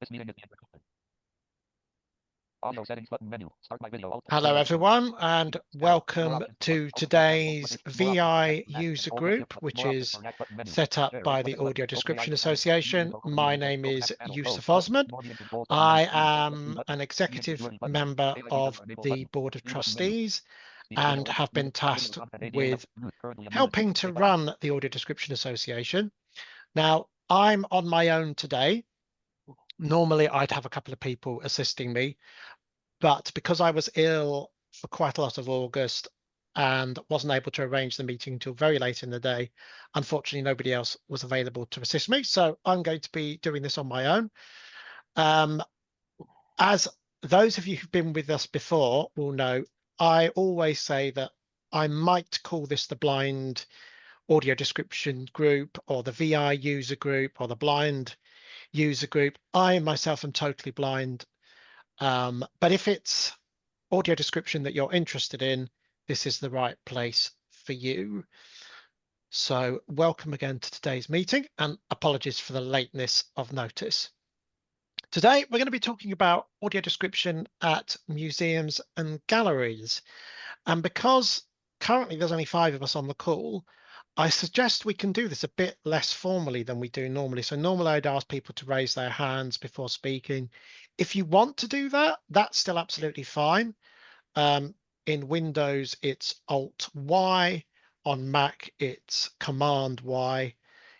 This meeting is being recorded. Audio settings button menu. Start my video. Hello everyone and welcome to today's VI user group, which is set up by the Audio Description Association. My name is Yusef Osman. I am an executive member of the Board of Trustees and have been tasked with helping to run the Audio Description Association. Now, I'm on my own today. Normally, I'd have a couple of people assisting me, but because I was ill for quite a lot of August and wasn't able to arrange the meeting until very late in the day, unfortunately, nobody else was available to assist me. So I'm going to be doing this on my own. As those of you who've been with us before will know, I always say that I might call this the blind audio description group or the VI user group or the blind user group. I myself am totally blind. But if it's audio description that you're interested in, this is the right place for you. So welcome again to today's meeting and apologies for the lateness of notice. Today, we're going to be talking about audio description at museums and galleries. And because currently there's only 5 of us on the call, I suggest we can do this a bit less formally than we do normally. So normally I'd ask people to raise their hands before speaking. If you want to do that, that's still absolutely fine. In Windows, it's Alt-Y. On Mac, it's Command-Y.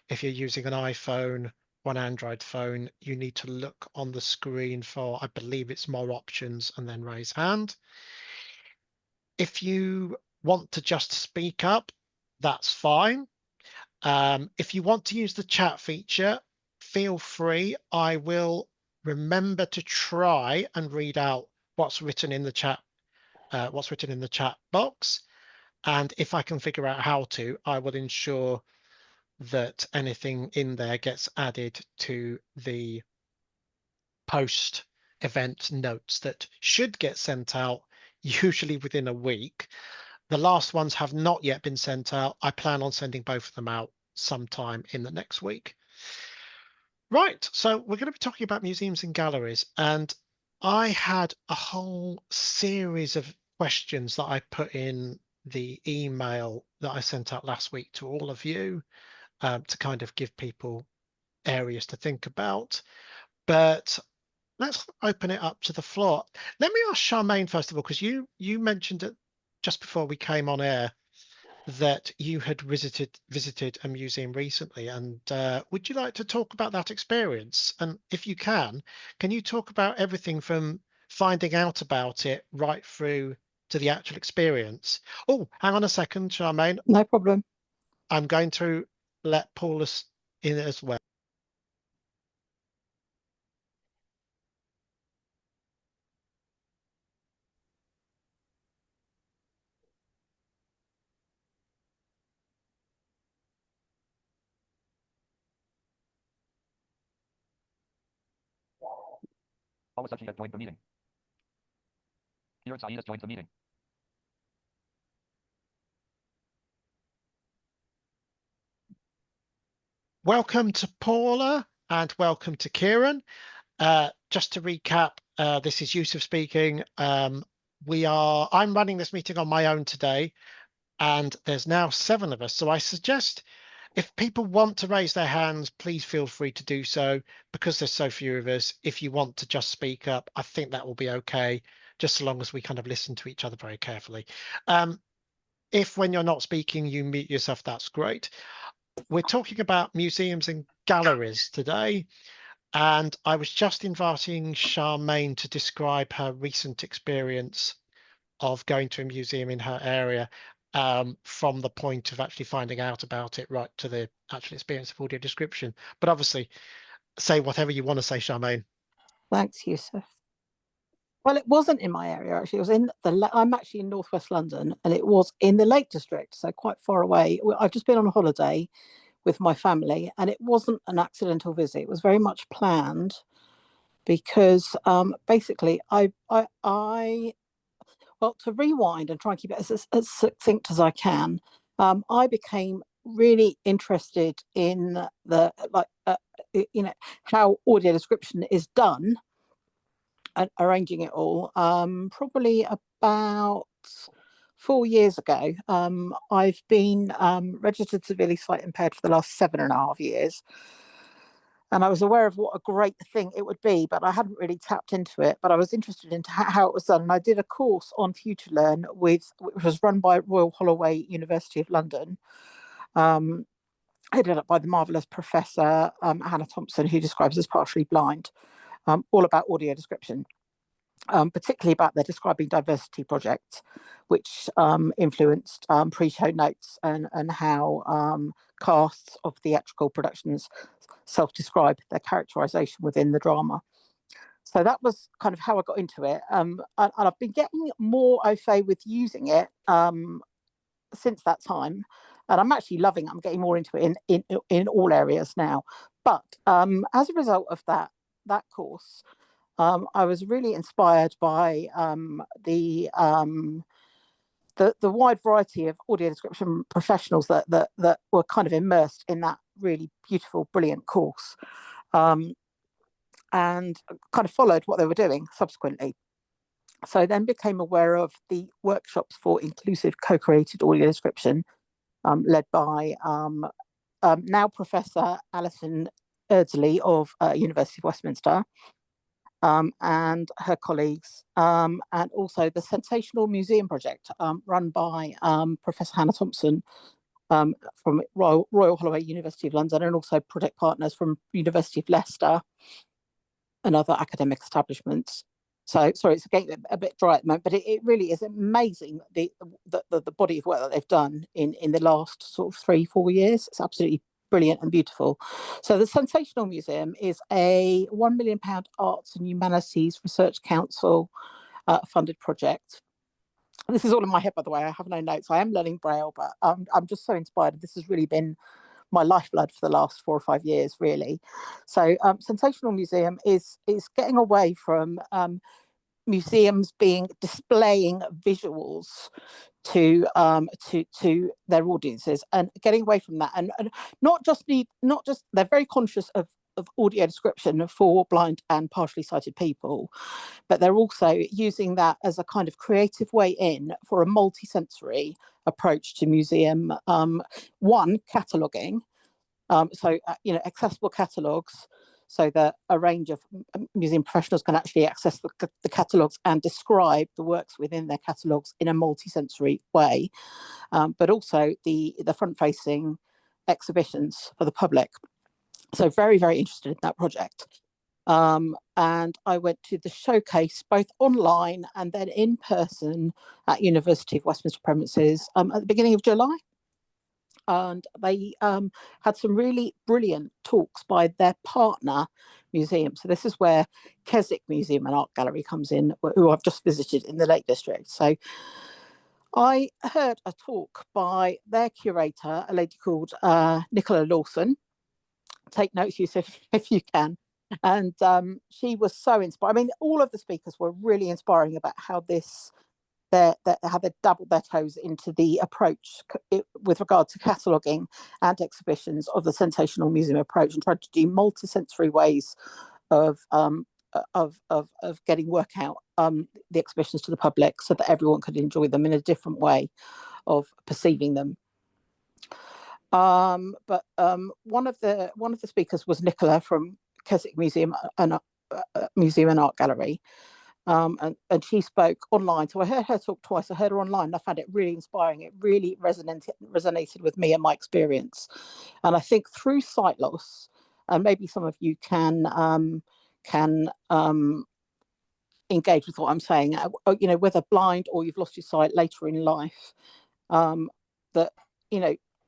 If you're using an iPhone or an Android phone, you need to look on the screen for, I believe it's more options and then raise hand. If you want to just speak up, that's fine. If you want to use the chat feature, feel free. I will remember to try and read out what's written in the chat, box. And if I can figure out how to, I will ensure that anything in there gets added to the post-event notes that should get sent out usually within a week. The last ones have not yet been sent out. I plan on sending both of them out sometime in the next week. Right, so we're going to be talking about museums and galleries, and I had a whole series of questions that I put in the email that I sent out last week to all of you to kind of give people areas to think about. But let's open it up to the floor. Let me ask Charmaine first of all, because you mentioned it just before we came on air that you had visited a museum recently, and would you like to talk about that experience? And if you can you talk about everything from finding out about it right through to the actual experience? Oh, hang on a second, Charmaine. No problem. I'm going to let Paulus in as well. Paulus has joined the meeting. Here Saeed has joined the meeting. Welcome to Paula and welcome to Kieran. Just to recap, this is Yusef speaking. I'm running this meeting on my own today, and there's now 7 of us. So I suggest if people want to raise their hands, please feel free to do so. Because there's so few of us, if you want to just speak up, I think that will be okay, just so long as we kind of listen to each other very carefully. If when you're not speaking, you mute yourself, that's great. We're talking about museums and galleries today. And I was just inviting Charmaine to describe her recent experience of going to a museum in her area, from the point of actually finding out about it right to the actual experience of audio description. But obviously, say whatever you want to say, Charmaine. Thanks, Yusuf. Well, it wasn't in my area, actually. It was in I'm actually in northwest London, and it was in the Lake District, so quite far away. I've just been on a holiday with my family, and it wasn't an accidental visit. It was very much planned because basically well, to rewind and try and keep it as succinct as I can, I became really interested in the how audio description is done and arranging it all. Probably about 4 years ago. I've been registered severely sight impaired for the last 7.5 years. And I was aware of what a great thing it would be, but I hadn't really tapped into it. But I was interested in how it was done. And I did a course on Future Learn, which was run by Royal Holloway, University of London, headed up by the marvellous Professor Hannah Thompson, who describes as partially blind, all about audio description. Particularly about their Describing Diversity project, which influenced pre-show notes and how casts of theatrical productions self-describe their characterization within the drama. So that was kind of how I got into it. And I've been getting more au fait with using it since that time. And I'm actually loving it. I'm getting more into it in all areas now. But as a result of that course, I was really inspired by the wide variety of audio description professionals that were kind of immersed in that really beautiful, brilliant course, and kind of followed what they were doing subsequently. So then became aware of the workshops for inclusive co-created audio description, led by now Professor Alison Erdsley of University of Westminster. And her colleagues, and also the Sensational Museum Project, run by Professor Hannah Thompson from Royal Holloway, University of London, and also project partners from University of Leicester and other academic establishments. So, sorry, it's getting a bit dry at the moment, but it really is amazing the body of work that they've done in the last sort of 3-4 years. It's absolutely brilliant and beautiful. So the Sensational Museum is a £1 million Arts and Humanities Research Council funded project. This is all in my head, by the way. I have no notes. I am learning Braille, but I'm just so inspired. This has really been my lifeblood for the last 4 or 5 years, really. So Sensational Museum is getting away from museums displaying visuals to their audiences and getting away from that, and not just they're very conscious of audio description for blind and partially sighted people, but they're also using that as a kind of creative way in for a multi-sensory approach to museum cataloguing, accessible catalogues, so that a range of museum professionals can actually access the catalogues and describe the works within their catalogues in a multi-sensory way, but also the front-facing exhibitions for the public. So very, very interested in that project. And I went to the showcase both online and then in person at University of Westminster premises at the beginning of July. And they had some really brilliant talks by their partner museum. So this is where Keswick Museum and Art Gallery comes in, who I've just visited in the Lake District. So I heard a talk by their curator, a lady called Nicola Lawson. Take notes, Yusef, if you can. And she was so inspired. I mean, all of the speakers were really inspiring about how how they dabbled their toes into the approach with regard to cataloguing and exhibitions of the Sensational Museum approach, and tried to do multi-sensory ways of getting work out the exhibitions to the public, so that everyone could enjoy them in a different way of perceiving them. But one of the speakers was Nicola from Keswick Museum and Art Gallery. And she spoke online. So I heard her talk twice. I heard her online. And I found it really inspiring. It really resonated with me and my experience. And I think through sight loss, and maybe some of you can engage with what I'm saying, whether blind or you've lost your sight later in life, that,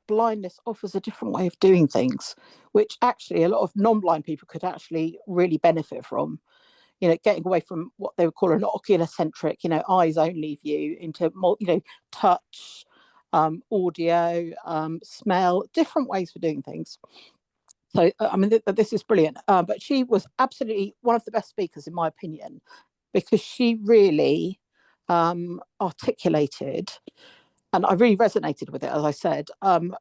blindness offers a different way of doing things, which actually a lot of non-blind people could actually really benefit from. Getting away from what they would call an ocular-centric, eyes only view into more, touch, audio, smell, different ways for doing things. So, I mean, this is brilliant. But she was absolutely one of the best speakers, in my opinion, because she really articulated and I really resonated with it, as I said,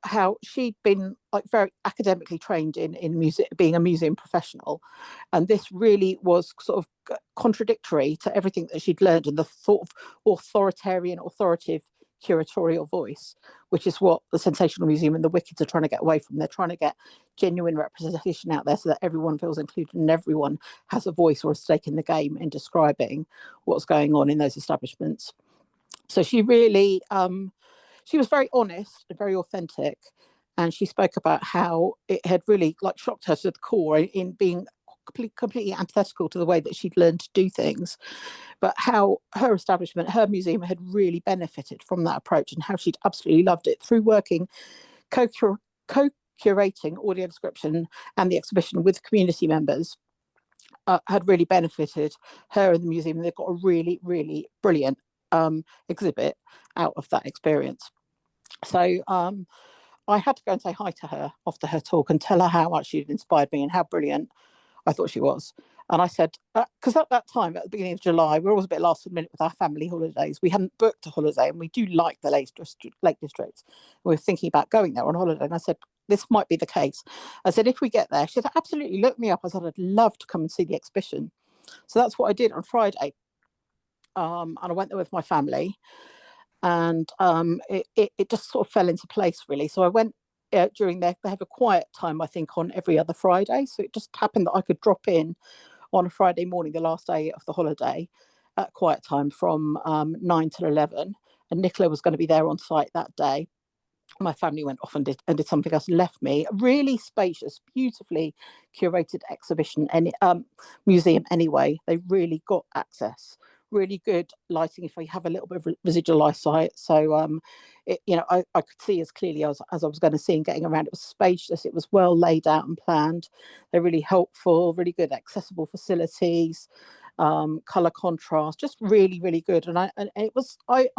how she'd been like very academically trained in music, being a museum professional, and this really was sort of contradictory to everything that she'd learned in the sort of authoritative curatorial voice, which is what the Sensational Museum and the Wickeds are trying to get away from. They're trying to get genuine representation out there so that everyone feels included and everyone has a voice or a stake in the game in describing what's going on in those establishments. So she really, she was very honest and very authentic, and she spoke about how it had really like shocked her to the core in being completely antithetical to the way that she'd learned to do things, but how her establishment, her museum, had really benefited from that approach, and how she'd absolutely loved it through working co-curating audio description and the exhibition with community members. Had really benefited her and the museum. They've got a really, really brilliant exhibit out of that experience. So I had to go and say hi to her after her talk and tell her how much she'd inspired me and how brilliant I thought she was. And I said, because at that time, at the beginning of July, we were always a bit last minute with our family holidays. We hadn't booked a holiday, and we do like the Lake District. We were thinking about going there on holiday. And I said, this might be the case. I said, if we get there, she said, absolutely, look me up. I said, I'd love to come and see the exhibition. So that's what I did on Friday. And I went there with my family. And it just sort of fell into place, really. So I went during they have a quiet time, I think, on every other Friday. So it just happened that I could drop in on a Friday morning, the last day of the holiday, at quiet time from 9 till 11. And Nicola was going to be there on site that day. My family went off and did something else and left me. A really spacious, beautifully curated exhibition and museum anyway. They really got access. Really good lighting if I have a little bit of residual eyesight. So, I could see as clearly as I was going to see, and getting around. It was spacious. It was well laid out and planned. They're really helpful, really good accessible facilities, color contrast, just really, really good. And I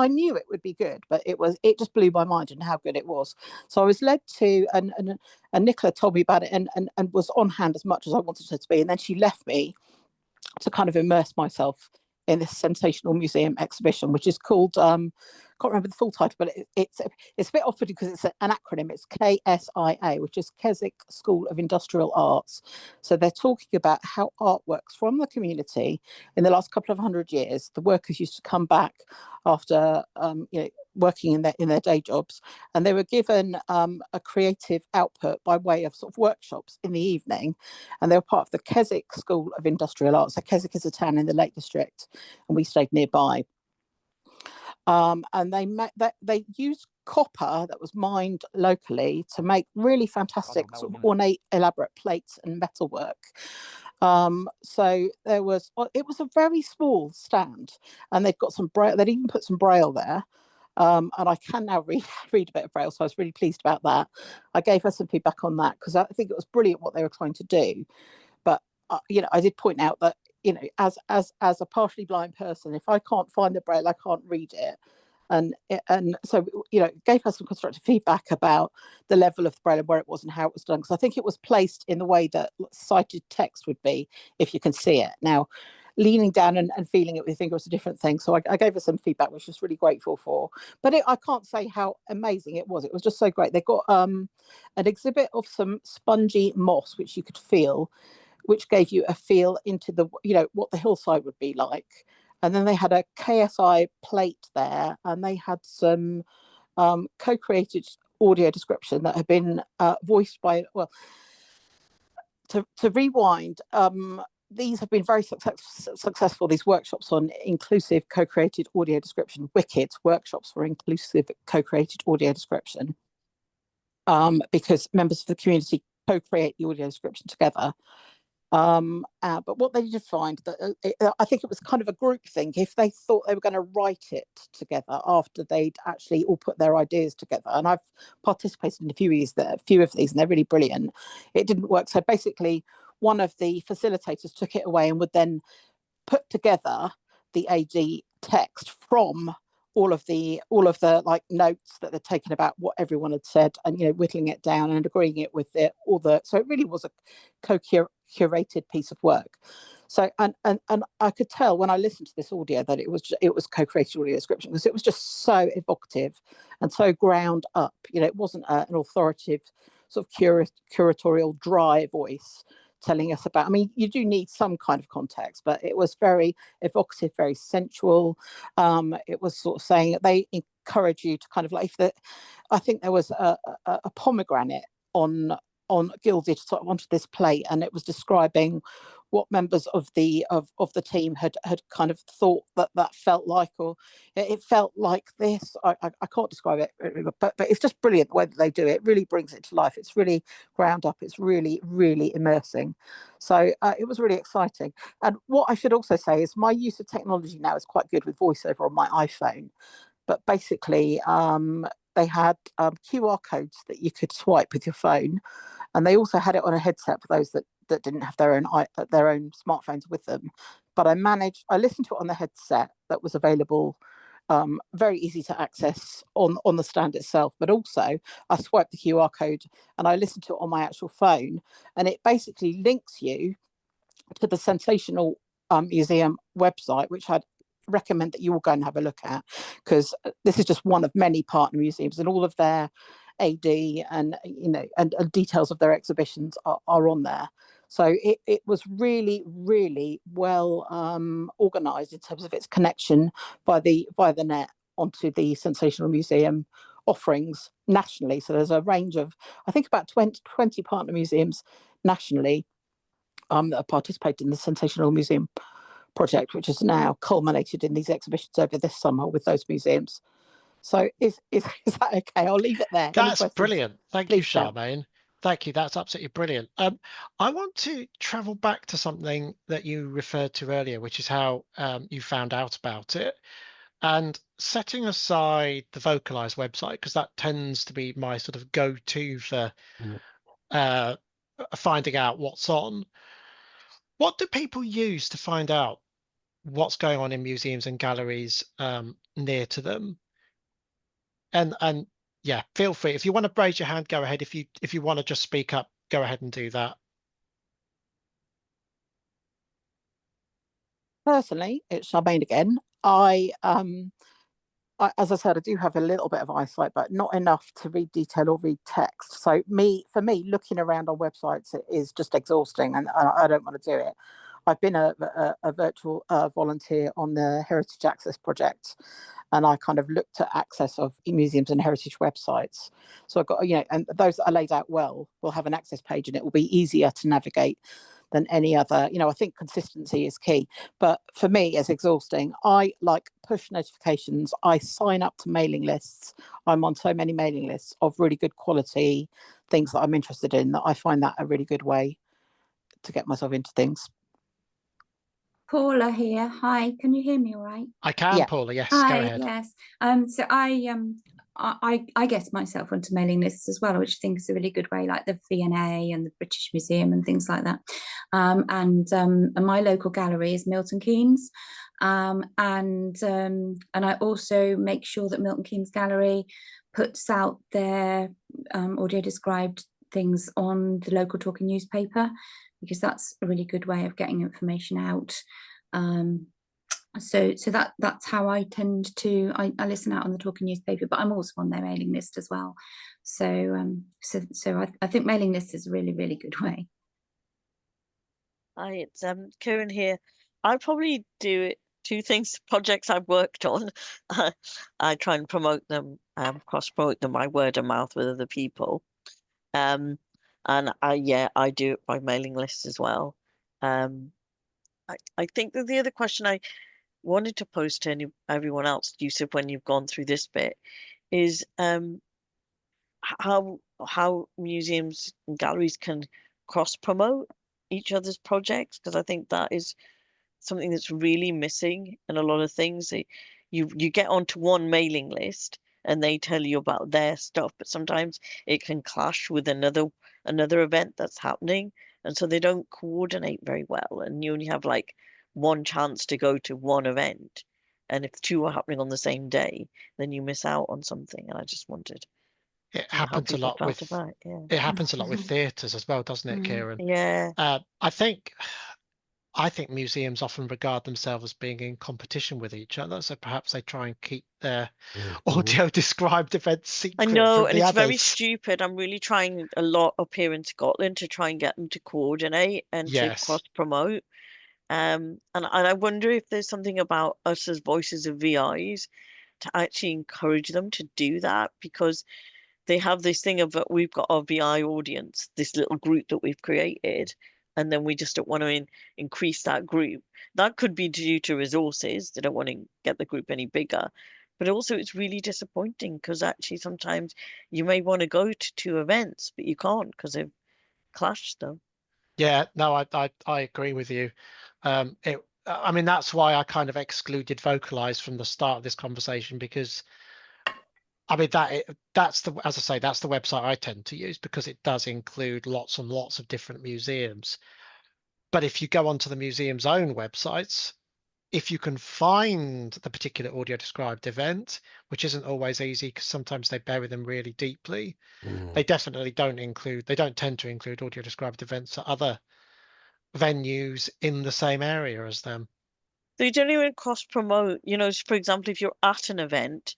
knew it would be good, but it just blew my mind and how good it was. So I was led to, and Nicola told me about it and was on hand as much as I wanted her to be. And then she left me to kind of immerse myself in this Sensational Museum exhibition, which is called, can't remember the full title, but it's a bit off-putting because it's an acronym. It's KSIA, which is Keswick School of Industrial Arts. So they're talking about how artworks from the community in the last couple of 100 years, the workers used to come back after working in their day jobs, and they were given a creative output by way of sort of workshops in the evening, and they were part of the Keswick School of Industrial Arts. So Keswick is a town in the Lake District, and we stayed nearby. And they used copper that was mined locally to make really fantastic sort of ornate, elaborate plates and metalwork. So it was a very small stand, and they've got some braille. They'd even put some braille there. And I can now read a bit of braille, so I was really pleased about that. I gave her some feedback on that because I think it was brilliant what they were trying to do. But I did point out that as a partially blind person, if I can't find the braille, I can't read it. And so gave her some constructive feedback about the level of the braille and where it was and how it was done, because I think it was placed in the way that cited text would be if you can see it. Now, leaning down and feeling it with your finger was a different thing. So I gave her some feedback, which I was really grateful for. But I can't say how amazing it was. It was just so great. They got an exhibit of some spongy moss, which you could feel, which gave you a feel into the what the hillside would be like. And then they had a KSI plate there, and they had some co-created audio description that had been voiced by, to rewind, these have been very successful, these workshops on inclusive co-created audio description, WICKED, workshops for inclusive co-created audio description, because members of the community co-create the audio description together. But what they did find that I think it was kind of a group thing. If they thought they were going to write it together after they'd actually all put their ideas together, and I've participated in a few of these, and they're really brilliant. It didn't work. So basically, one of the facilitators took it away and would then put together the AD text from all of the like notes that they're taken about what everyone had said, and whittling it down and agreeing it with so it really was a co-curated piece of work. So and I could tell when I listened to this audio that it was co-created audio description, because it was just so evocative and so ground up. It wasn't an authoritative sort of curatorial dry voice telling us about. I mean, you do need some kind of context, but it was very evocative, very sensual. It was sort of saying that they encourage you to kind of like I think there was a pomegranate on gilded sort of onto this plate, and it was describing what members of the team had kind of thought that felt like, or it felt like this. I can't describe it, but it's just brilliant the way that they do it. It really brings it to life. It's really ground up. It's really, really immersing. So it was really exciting. And what I should also say is my use of technology now is quite good with VoiceOver on my iPhone. But basically, they had QR codes that you could swipe with your phone, and they also had it on a headset for those that didn't have their own smartphones with them. But I listened to it on the headset that was available, very easy to access on the stand itself. But also, I swiped the QR code and I listened to it on my actual phone, and it basically links you to the Sensational Museum website, which I'd recommend that you all go and have a look at, because this is just one of many partner museums, and all of their AD and and details of their exhibitions are on there. So it was really, really well organised in terms of its connection via the net onto the Sensational Museum offerings nationally. So there's a range of, I think, about 20 partner museums nationally that are participating in the Sensational Museum project, which has now culminated in these exhibitions over this summer with those museums. So is that okay? I'll leave it there. That's brilliant. Thank you, Charmaine. Charmaine. Thank you. That's absolutely brilliant. I want to travel back to something that you referred to earlier, which is how you found out about it. And setting aside the Vocalize website, because that tends to be my sort of go-to for finding out what's on. What do people use to find out what's going on in museums and galleries near to them? And yeah, feel free. If you want to raise your hand, go ahead. If you want to just speak up, go ahead and do that. Personally, it's Charmaine again. As I said, I do have a little bit of eyesight, but not enough to read detail or read text. So for me, looking around on websites is just exhausting, and I don't want to do it. I've been a virtual volunteer on the Heritage Access project, and I kind of looked at access of museums and heritage websites. So I've got, and those that are laid out well will have an access page, and it will be easier to navigate than any other. I think consistency is key. But for me, it's exhausting. I like push notifications. I sign up to mailing lists. I'm on so many mailing lists of really good quality things that I'm interested in, that I find that a really good way to get myself into things. Paula here. Hi, can you hear me all right? I can, yeah. Paula, yes. Hi, go ahead. Yes. So I guess myself onto mailing lists as well, which I think is a really good way, like the V&A and the British Museum and things like that. And my local gallery is Milton Keynes. And I also make sure that Milton Keynes Gallery puts out their audio described things on the local talking newspaper, because that's a really good way of getting information out. So that's how I tend to, I listen out on the talking newspaper, but I'm also on their mailing list as well. So I think mailing list is a really, really good way. Hi, it's Karen here. I probably do two things, projects I've worked on. I try and promote them, cross-promote them by word of mouth with other people. And I do it by mailing lists as well. I think that the other question I wanted to pose to everyone else, Yusef, when you've gone through this bit, is how museums and galleries can cross-promote each other's projects, because I think that is something that's really missing in a lot of things. You get onto one mailing list and they tell you about their stuff, but sometimes it can clash with another event that's happening, and so they don't coordinate very well, and you only have like one chance to go to one event, and if two are happening on the same day, then you miss out on something. And I just wanted, it happens a lot with it happens a lot with theaters as well, doesn't it, Kieran? Yeah. I think I think museums often regard themselves as being in competition with each other, so perhaps they try and keep their audio described events I secret know, from and the it's very others. stupid. I'm really trying a lot up here in Scotland to try and get them to coordinate and to Yes. cross promote. And I wonder if there's something about us as voices of VIs to actually encourage them to do that, because they have this thing of we've got our VI audience, this little group that we've created, and then we just don't want to increase that group. That could be due to resources. They don't want to get the group any bigger. But also, it's really disappointing because actually sometimes you may want to go to 2 events, but you can't because they've clashed them. Yeah, no, I agree with you. I mean, that's why I kind of excluded Vocalize from the start of this conversation, because I mean that's the, as I say, that's the website I tend to use because it does include lots and lots of different museums. But if you go onto the museum's own websites, if you can find the particular audio described event, which isn't always easy because sometimes they bury them really deeply, they definitely they don't tend to include audio described events at other venues in the same area as them. They don't even cross promote. For example, if you're at an event,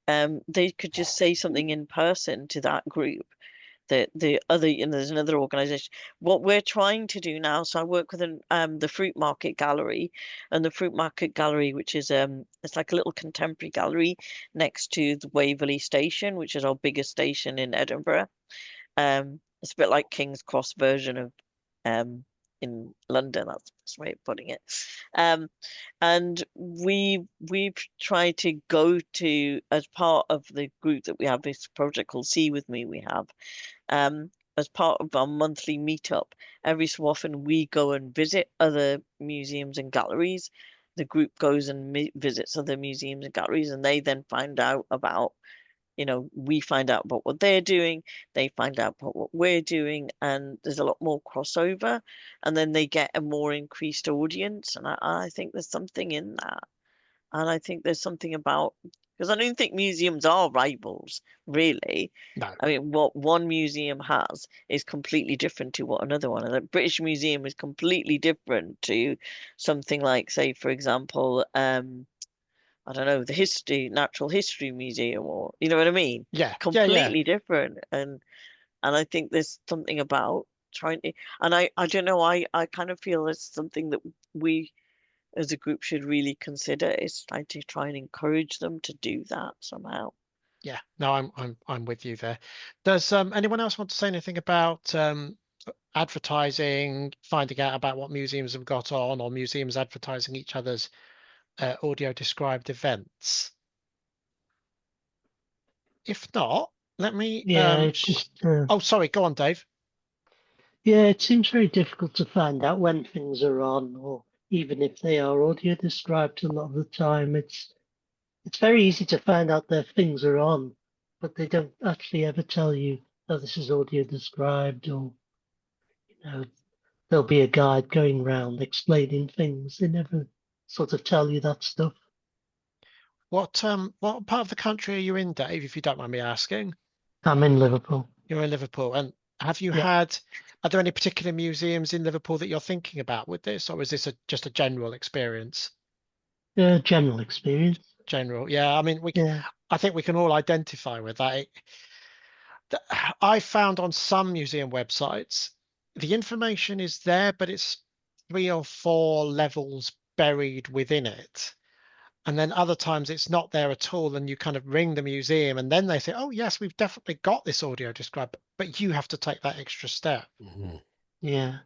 they could just say something in person to that group. The other, there's another organization. What we're trying to do now, so I work with the Fruit Market Gallery, and the Fruit Market Gallery, which is it's like a little contemporary gallery next to the Waverley Station, which is our biggest station in Edinburgh. It's a bit like King's Cross version of in London. That's the best way of putting it. And we've tried to go to, as part of the group that we have, this project called See With Me, we have as part of our monthly meetup, every so often we go and visit other museums and galleries. The group goes and visits other museums and galleries, and they then find out about, we find out about what they're doing, they find out about what we're doing, and there's a lot more crossover, and then they get a more increased audience. And I think there's something in that. And I think there's something about, because I don't think museums are rivals, really. No. I mean, what one museum has is completely different to what another one. And the British Museum is completely different to something like, say, for example, I don't know, the Natural History Museum, or you know what I mean? Yeah. Completely different. And I think there's something about trying to, and I don't know, I kind of feel it's something that we as a group should really consider, is try and encourage them to do that somehow. Yeah. No, I'm with you there. Does anyone else want to say anything about advertising, finding out about what museums have got on, or museums advertising each other's audio described events? If not, let me Yeah, it's just oh, sorry, go on, Dave. yeah, it seems very difficult to find out when things are on, or even if they are audio described. A lot of the time, it's very easy to find out that things are on, but they don't actually ever tell you, oh, this is audio described, or there'll be a guide going around explaining things. They never sort of tell you that stuff. What part of the country are you in, Dave, if you don't mind me asking? I'm in Liverpool. You're in Liverpool, and have you Yeah. are there any particular museums in Liverpool that you're thinking about with this, or is this just a general experience? General experience. General, yeah. I mean, Yeah. I think we can all identify with that. I found on some museum websites, the information is there, but it's 3 or 4 levels buried within it. And then other times it's not there at all, and you kind of ring the museum and then they say, oh yes, we've definitely got this audio described, but you have to take that extra step. Yeah.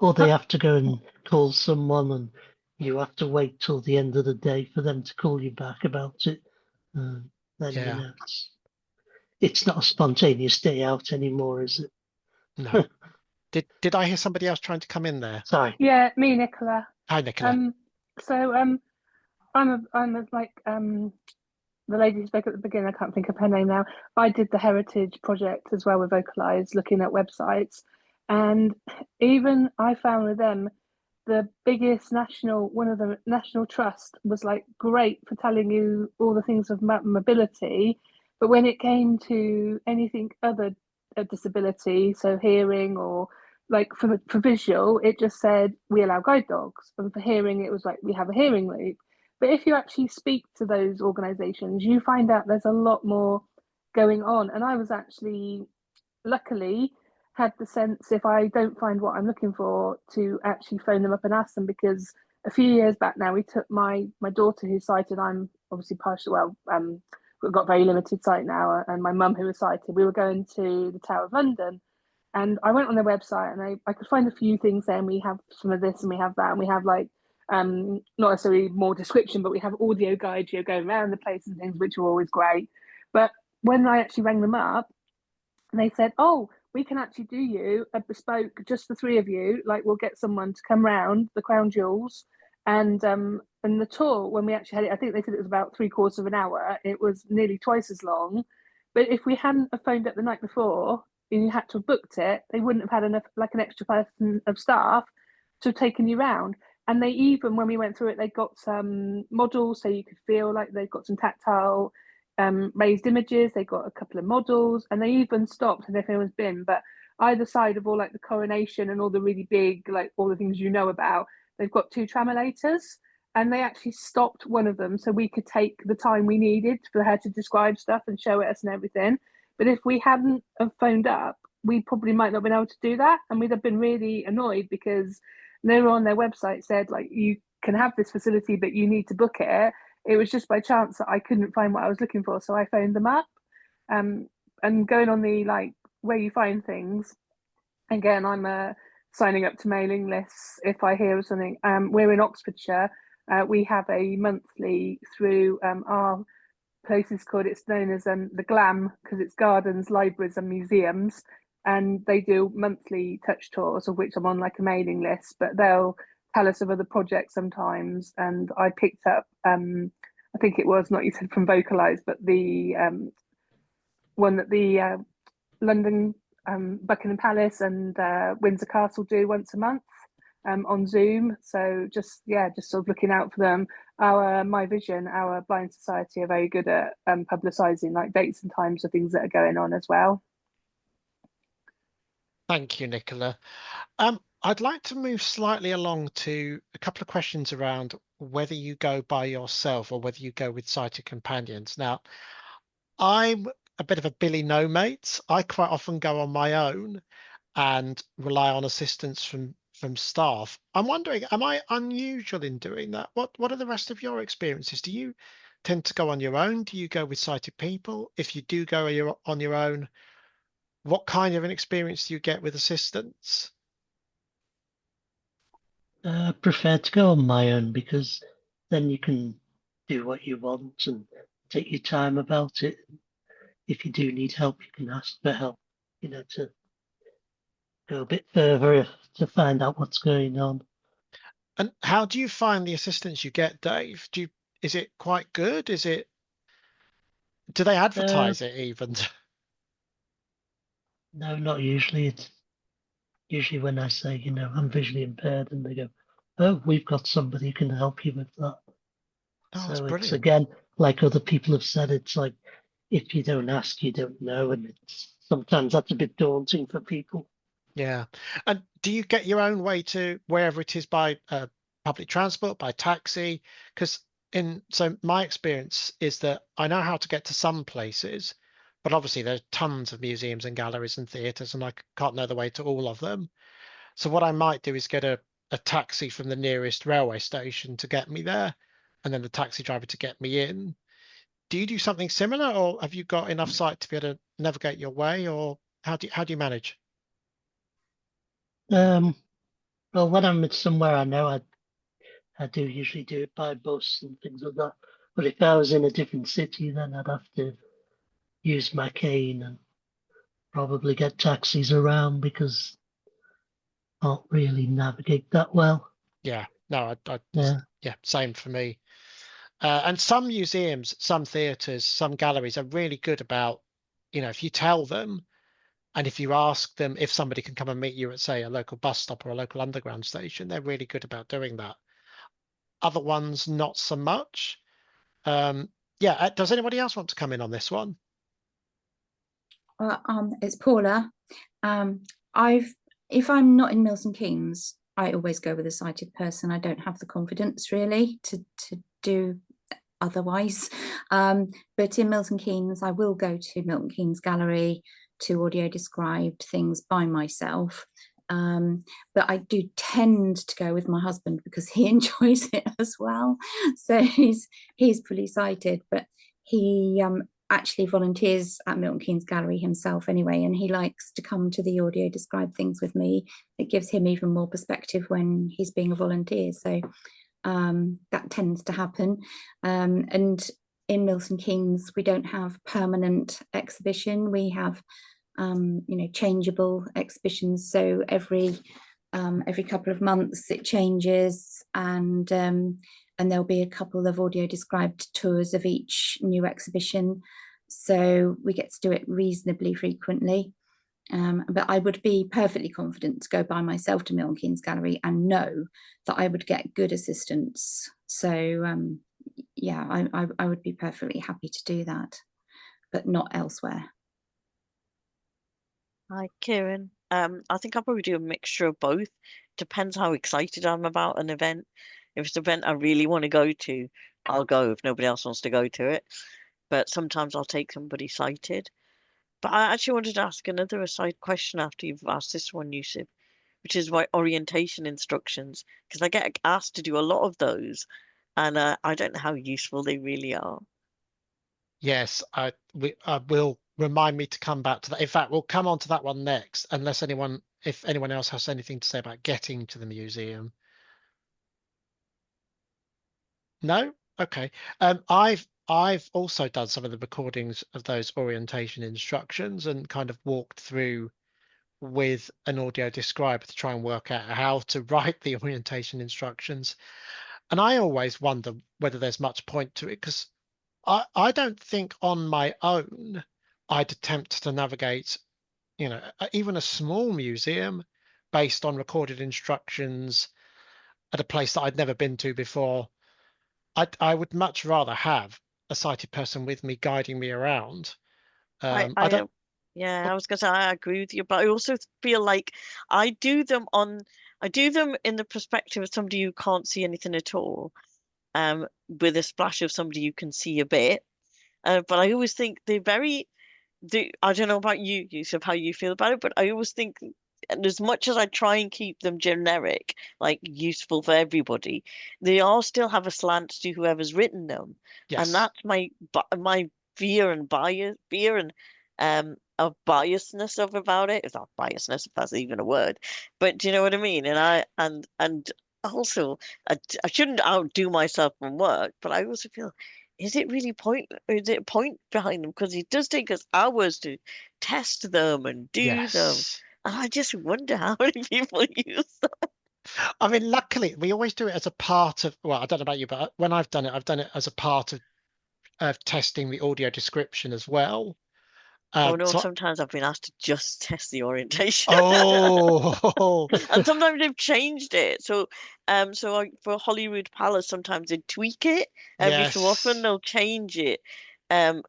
Or they have to go and call someone, and you have to wait till the end of the day for them to call you back about it. Then Yeah. it's not a spontaneous day out anymore, is it? No. Did I hear somebody else trying to come in there? Sorry. Yeah, me, Nicola. Hi, Nicola. So I'm like the lady who spoke at the beginning. I can't think of her name now. I did the heritage project as well with Vocalize, looking at websites, and even I found with them, one of the national trust was like great for telling you all the things of mobility, but when it came to anything other disability, so hearing or like for visual, it just said we allow guide dogs, and for hearing, it was like we have a hearing loop. But if you actually speak to those organisations, you find out there's a lot more going on. And I was actually, luckily, had the sense, if I don't find what I'm looking for, to actually phone them up and ask them, because a few years back now, we took my daughter who's sighted. I'm obviously partially, we've got very limited sight now, and my mum who was sighted. We were going to the Tower of London, and I went on their website, and I could find a few things there, and we have some of this and we have that, and we have like not necessarily more description, but we have audio guides, you know, going around the place and things, which are always great. But when I actually rang them up, they said, oh, we can actually do you a bespoke, just the three of you, like we'll get someone to come round the Crown Jewels, and the tour, when we actually had it, I think they said it was about 3/4 of an hour. It was nearly twice as long. But if we hadn't have phoned up the night before and you had to have booked it, they wouldn't have had enough, like an extra person of staff to have taken you round. And they even, when we went through it, they got some models so you could feel like they've got some tactile raised images. They got a couple of models, and they even stopped, and if anyone's been, but either side of all like the coronation and all the really big, like all the things you know about, they've got 2 tramolators, and they actually stopped one of them so we could take the time we needed for her to describe stuff and show it us and everything. But if we hadn't have phoned up, we probably might not have been able to do that, and we'd have been really annoyed, because they were on their website said like, you can have this facility but you need to book it. It was just by chance that I couldn't find what I was looking for, so I phoned them up. And going on the like where you find things, again, I'm signing up to mailing lists if I hear of something. We're in Oxfordshire. We have a monthly through our place is called, it's known as the GLAM, because it's gardens, libraries and museums, and they do monthly touch tours, of which I'm on like a mailing list, but they'll tell us of other projects sometimes. And I picked up I think it was, not you said from Vocalise, but the one that the London Buckingham Palace and Windsor Castle do once a month on Zoom. So just sort of looking out for them. Our My Vision, our Blind Society, are very good at publicising like dates and times of things that are going on as well. Thank you, Nicola. I'd like to move slightly along to a couple of questions around whether you go by yourself or whether you go with sighted companions. Now, I'm a bit of a Billy No Mates. I quite often go on my own and rely on assistance from staff. I'm wondering, am I unusual in doing that? What are the rest of your experiences? Do you tend to go on your own? Do you go with sighted people? If you do go on your own, what kind of an experience do you get with assistance? I prefer to go on my own, because then you can do what you want and take your time about it. If you do need help, you can ask for help, you know, to go a bit further to find out what's going on. And how do you find the assistance you get, Dave? Is it quite good? Do they advertise it even? No, not usually. It's usually when I say, you know, I'm visually impaired, and they go, oh, we've got somebody who can help you with that. Oh, that's So it's, brilliant. again, like other people have said, it's like, if you don't ask, you don't know. And it's sometimes that's a bit daunting for people. Yeah. And do you get your own way to wherever it is, by public transport, by taxi? Because so my experience is that I know how to get to some places, but obviously there's tons of museums and galleries and theatres, and I can't know the way to all of them. So what I might do is get a taxi from the nearest railway station to get me there, and then the taxi driver to get me in. Do you do something similar, or have you got enough sight to be able to navigate your way, or how do you manage? Well, when I'm somewhere I know, I do usually do it by bus and things like that. But if I was in a different city, then I'd have to use my cane and probably get taxis around, because I can't really navigate that well. Yeah, no, Yeah. yeah, same for me. And some museums, some theatres, some galleries are really good about, you know, if you tell them, and if you ask them if somebody can come and meet you at, say, a local bus stop or a local underground station, they're really good about doing that. Other ones, not so much. Yeah, does anybody else want to come in on this one? It's Paula. I've if I'm not in Milton Keynes, I always go with a sighted person. I don't have the confidence really to do otherwise. But in Milton Keynes, I will go to Milton Keynes Gallery to audio described things by myself. But I do tend to go with my husband because he enjoys it as well. So he's fully sighted, but he actually volunteers at Milton Keynes Gallery himself anyway, and he likes to come to the audio described things with me. It gives him even more perspective when he's being a volunteer. So that tends to happen. And in Milton Keynes, we don't have permanent exhibition. We have changeable exhibitions. So every couple of months it changes, and there'll be a couple of audio described tours of each new exhibition. So we get to do it reasonably frequently. But I would be perfectly confident to go by myself to Milton Keynes Gallery and know that I would get good assistance. So yeah, I would be perfectly happy to do that, but not elsewhere. Hi, Kieran. I think I'll probably do a mixture of both. Depends how excited I'm about an event. If it's an event I really want to go to, I'll go if nobody else wants to go to it. But sometimes I'll take somebody sighted. But I actually wanted to ask another aside question after you've asked this one, Yusuf, which is why orientation instructions, because I get asked to do a lot of those, and I don't know how useful they really are. Yes, I will remind me to come back to that. In fact, we'll come on to that one next, unless if anyone else has anything to say about getting to the museum. No? Okay. I've also done some of the recordings of those orientation instructions and kind of walked through with an audio describer to try and work out how to write the orientation instructions. And I always wonder whether there's much point to it, because I don't think on my own I'd attempt to navigate, even a small museum based on recorded instructions at a place that I'd never been to before. I would much rather have a sighted person with me guiding me around. I don't. Yeah, I was gonna say I agree with you, but I also feel like I do them in the perspective of somebody who can't see anything at all, with a splash of somebody who can see a bit. But I always think I don't know about you, Yusuf, how you feel about it, but I always think, and as much as I try and keep them generic, like useful for everybody, they all still have a slant to whoever's written them. Yes. And that's my fear and of biasness about it. It's not biasness, if that's even a word, but do you know what I mean? And also, I shouldn't outdo myself from work, but I also feel, is it really is it a point behind them? Because it does take us hours to test them and do them. Yes. And I just wonder how many people use them. I mean, luckily, we always do it as a part of, well, I don't know about you, but when I've done it as a part of testing the audio description as well. Oh no, So, sometimes I've been asked to just test the orientation. oh, And sometimes they've changed it. So for Holyrood Palace, sometimes they tweak it. Every so often yes. they'll change it.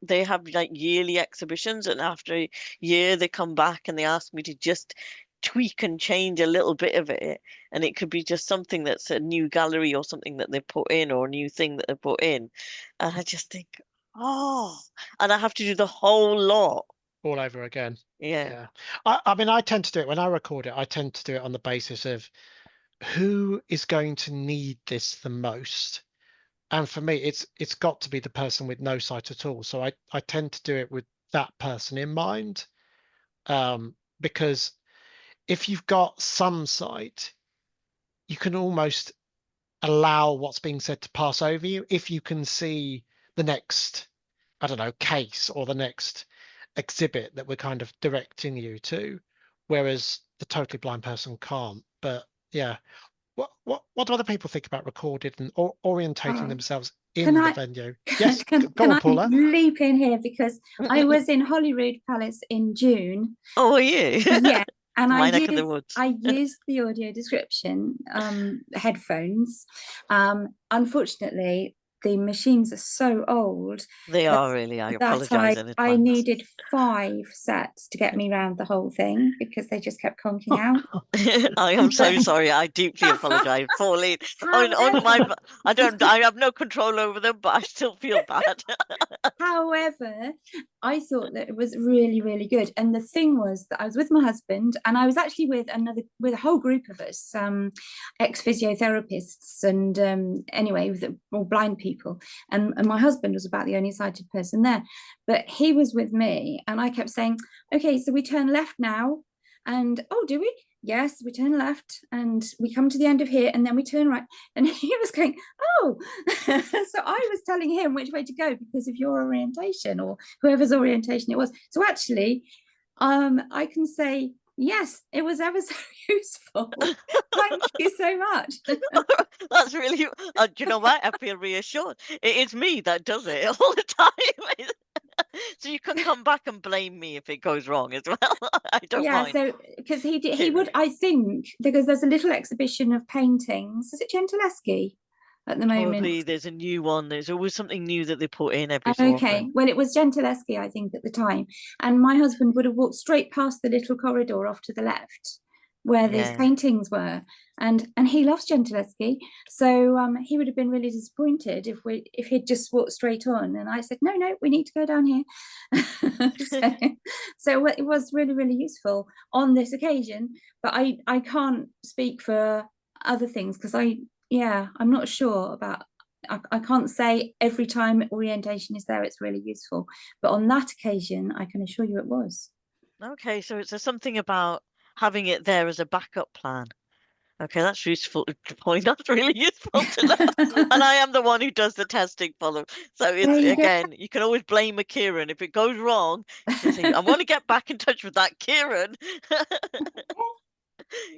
They have like yearly exhibitions, and after a year they come back and they ask me to just tweak and change a little bit of it. And it could be just something that's a new gallery or something that they put in, or a new thing that they put in. And I just think, oh, and I have to do the whole lot. All over again. Yeah. I mean, I tend to do it when I record it. I tend to do it on the basis of who is going to need this the most. And for me, it's got to be the person with no sight at all. So I tend to do it with that person in mind, because if you've got some sight, you can almost allow what's being said to pass over you if you can see the next, I don't know, case or the next exhibit that we're kind of directing you to, whereas the totally blind person can't. But yeah, what do other people think about recorded and orientating themselves in the venue? Yes, go on, Paula. I leap in here because I was in Holyrood Palace in June. Oh, were you? Yeah. And My neck of the woods. I used the audio description headphones. Unfortunately, the machines are so old. They are really. I That apologise in I advance. needed 5 sets to get me around the whole thing because they just kept conking out. I am so sorry. I deeply apologise. Pauline, on my, I have no control over them, but I still feel bad. However, I thought that it was really, really good. And the thing was that I was with my husband, and I was actually with a whole group of us, ex-physiotherapists, and anyway, with all blind people. And my husband was about the only sighted person there, but he was with me, and I kept saying, "Okay, so we turn left now." And oh, do we? Yes, we turn left and we come to the end of here and then we turn right. And he was going, oh. So I was telling him which way to go because of your orientation or whoever's orientation it was. So actually, I can say, yes, it was ever so useful. Thank you so much. That's really, do you know what? I feel reassured. It is me that does it all the time. So you can come back and blame me if it goes wrong as well. I don't mind. So because he would, I think, because there's a little exhibition of paintings. Is it Gentileschi at the moment? Probably there's a new one. There's always something new that they put in every so often. Okay, well, it was Gentileschi, I think, at the time. And my husband would have walked straight past the little corridor off to the left where these paintings were. And he loves Gentileschi. So he would have been really disappointed if he'd just walked straight on. And I said, no, we need to go down here. so it was really, really useful on this occasion. But I can't speak for other things because I'm not sure about. I can't say every time orientation is there, it's really useful. But on that occasion, I can assure you it was. Okay, so it's something about having it there as a backup plan. Okay, that's useful to point. That's really useful to know. And I am the one who does the testing for them. So it's you can always blame a Kieran. If it goes wrong, you can say, I want to get back in touch with that Kieran.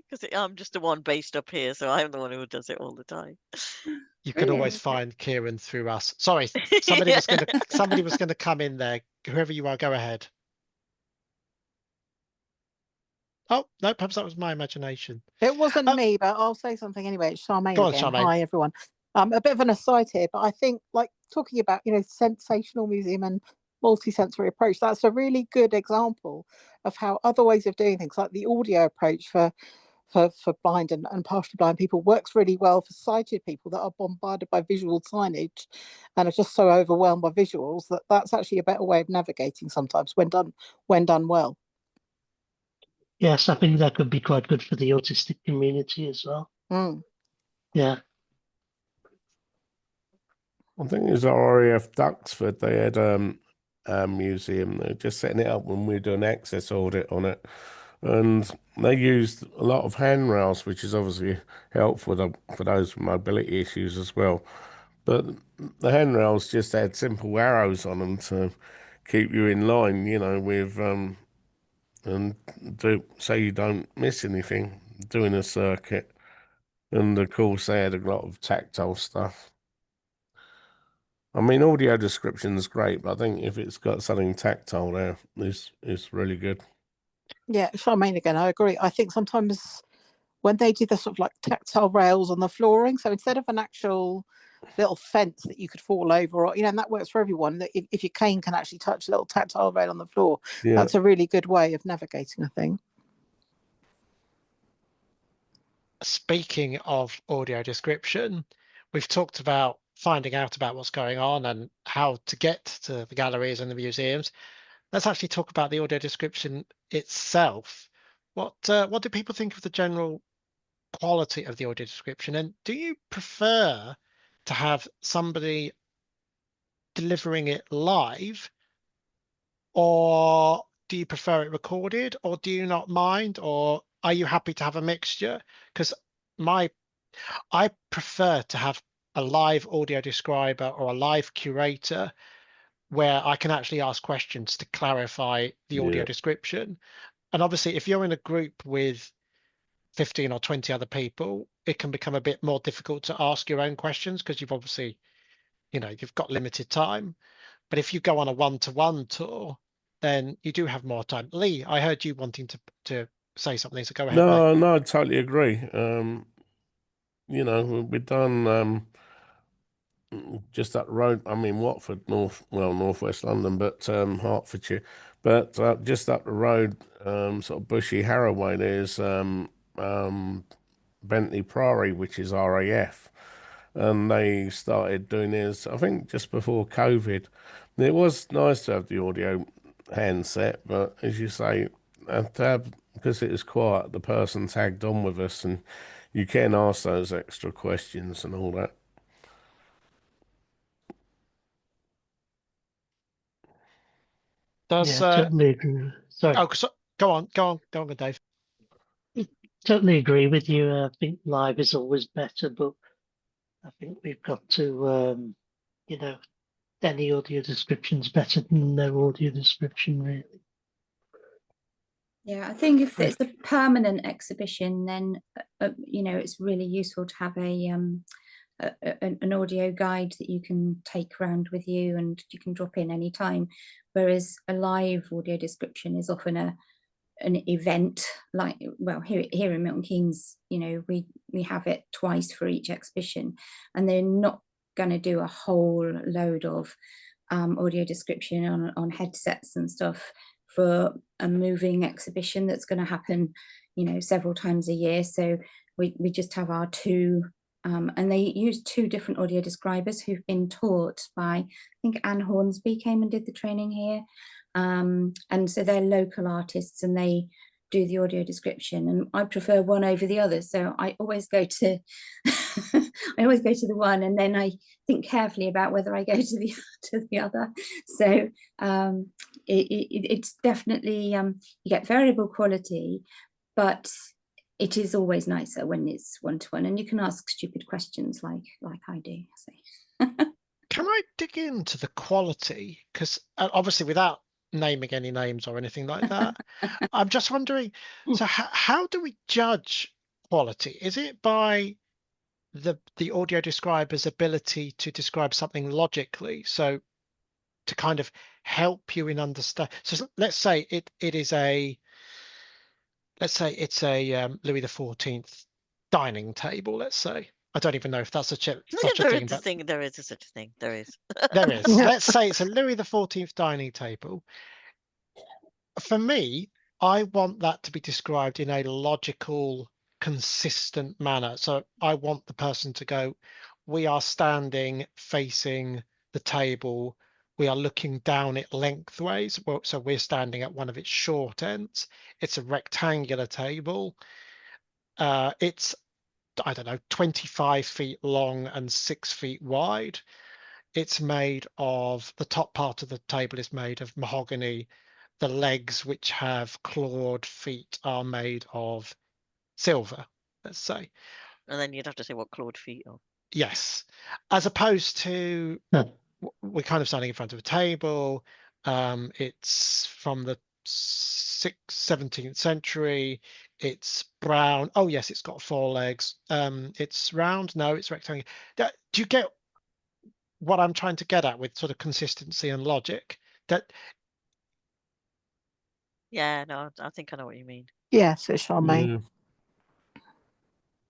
Because I'm just the one based up here, so I'm the one who does it all the time. You can always find Kieran through us. Sorry, somebody was gonna come in there. Whoever you are, go ahead. Oh no, perhaps that was my imagination. It wasn't me, but I'll say something anyway. It's Charmaine Go on, again. Charmaine. Hi everyone. A bit of an aside here, but I think like talking about sensational museum and multi-sensory approach, that's a really good example of how other ways of doing things, like the audio approach for blind and partially blind people, works really well for sighted people that are bombarded by visual signage and are just so overwhelmed by visuals that's actually a better way of navigating sometimes when done well. Yes, I think that could be quite good for the autistic community as well. Yeah. I think it was RAF Duxford. They had a museum. They were just setting it up when we were doing access audit on it. And they used a lot of handrails, which is obviously helpful for those with mobility issues as well. But the handrails just had simple arrows on them to keep you in line, with and so you don't miss anything doing a circuit. And of course, they had a lot of tactile stuff. I mean, audio description is great, but I think if it's got something tactile there, it's really good. Yeah, Charmaine again, I agree. I think sometimes when they do the sort of like tactile rails on the flooring, so instead of an actual little fence that you could fall over, or and that works for everyone, that if your cane can actually touch a little tactile rail on the floor, that's a really good way of navigating a thing. Speaking of audio description, we've talked about finding out about what's going on and how to get to the galleries and the museums. Let's actually talk about the audio description itself. What do people think of the general quality of the audio description, and do you prefer to have somebody delivering it live, or do you prefer it recorded, or do you not mind, or are you happy to have a mixture? Because I prefer to have a live audio describer or a live curator where I can actually ask questions to clarify the audio description. And obviously, if you're in a group with 15 or 20 other people, it can become a bit more difficult to ask your own questions because you've obviously, you've got limited time. But if you go on a one-to-one tour, then you do have more time. Lee, I heard you wanting to say something, so go ahead. No, I totally agree. We've done just up the road. I mean, Watford, northwest London, but Hertfordshire. But just up the road, sort of Bushy Harrow way, there's Bentley Priory, which is RAF, and they started doing this, I think, just before COVID. It was nice to have the audio handset, but as you say, because it was quiet, the person tagged on with us, and you can ask those extra questions and all that. Does Yeah, totally agree. Sorry, go on, Dave. totally agree with you. I think live is always better, but I think we've got to, you know, any audio description's better than no audio description, really. Yeah, I think if it's a permanent exhibition, then you know, it's really useful to have an audio guide that you can take around with you and you can drop in anytime. Whereas a live audio description is often an event, like, well, here in Milton Keynes, you know, we have it twice for each exhibition, and they're not going to do a whole load of audio description on headsets and stuff for a moving exhibition that's going to happen, you know, several times a year. So we just have our two, and they use two different audio describers who've been taught by, I think Anne Hornsby came and did the training here. And so they're local artists and they do the audio description, and I prefer one over the other. So I always go to I always go to the one, and then I think carefully about whether I go to the other. So it's definitely you get variable quality, but it is always nicer when it's one-to-one, and you can ask stupid questions like I do. So. Can I dig into the quality? Because obviously, without naming any names or anything like that, I'm just wondering, so how do we judge quality? Is it by the audio describer's ability to describe something logically, so to kind of help you in understand? So let's say it's a Louis XIV dining table, let's say. I don't even know if that's such a thing, but there is such a thing. There is. there is. Let's say it's a Louis XIV dining table. For me, I want that to be described in a logical, consistent manner. So I want the person to go, we are standing facing the table. We are looking down it lengthways. Well, so we're standing at one of its short ends. It's a rectangular table. It's, I don't know, 25 feet long and 6 feet wide. It's made of, the top part of the table is made of mahogany. The legs, which have clawed feet, are made of silver, let's say. And then you'd have to say what clawed feet are. Yes. As opposed to, we're kind of standing in front of a table. It's from the 17th century. It's brown. Oh, yes, it's got 4 legs. It's round. No, it's rectangular. Do you get what I'm trying to get at with sort of consistency and logic? That Yeah, no, I think I know what you mean. Yes, it's Charmaine. Yeah.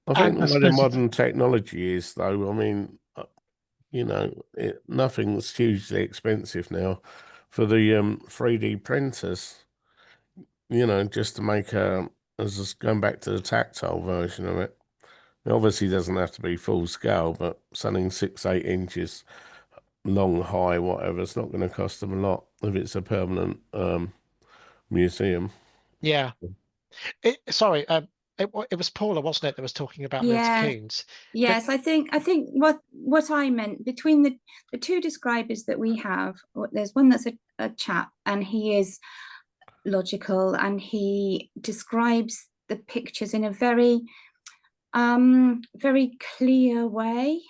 I think And the way the modern technology is, though, I mean, you know, nothing's hugely expensive now for the 3D printers, you know, just to make as going back to the tactile version of it. It obviously doesn't have to be full scale, but something 6-8 inches long, high, whatever, it's not going to cost them a lot if it's a permanent museum. yeah. Sorry, it was Paula, wasn't it, that was talking about Milton Keynes? Yes, I think what I meant between the two describers that we have, there's one that's a chap, and he is logical, and he describes the pictures in a very very clear way,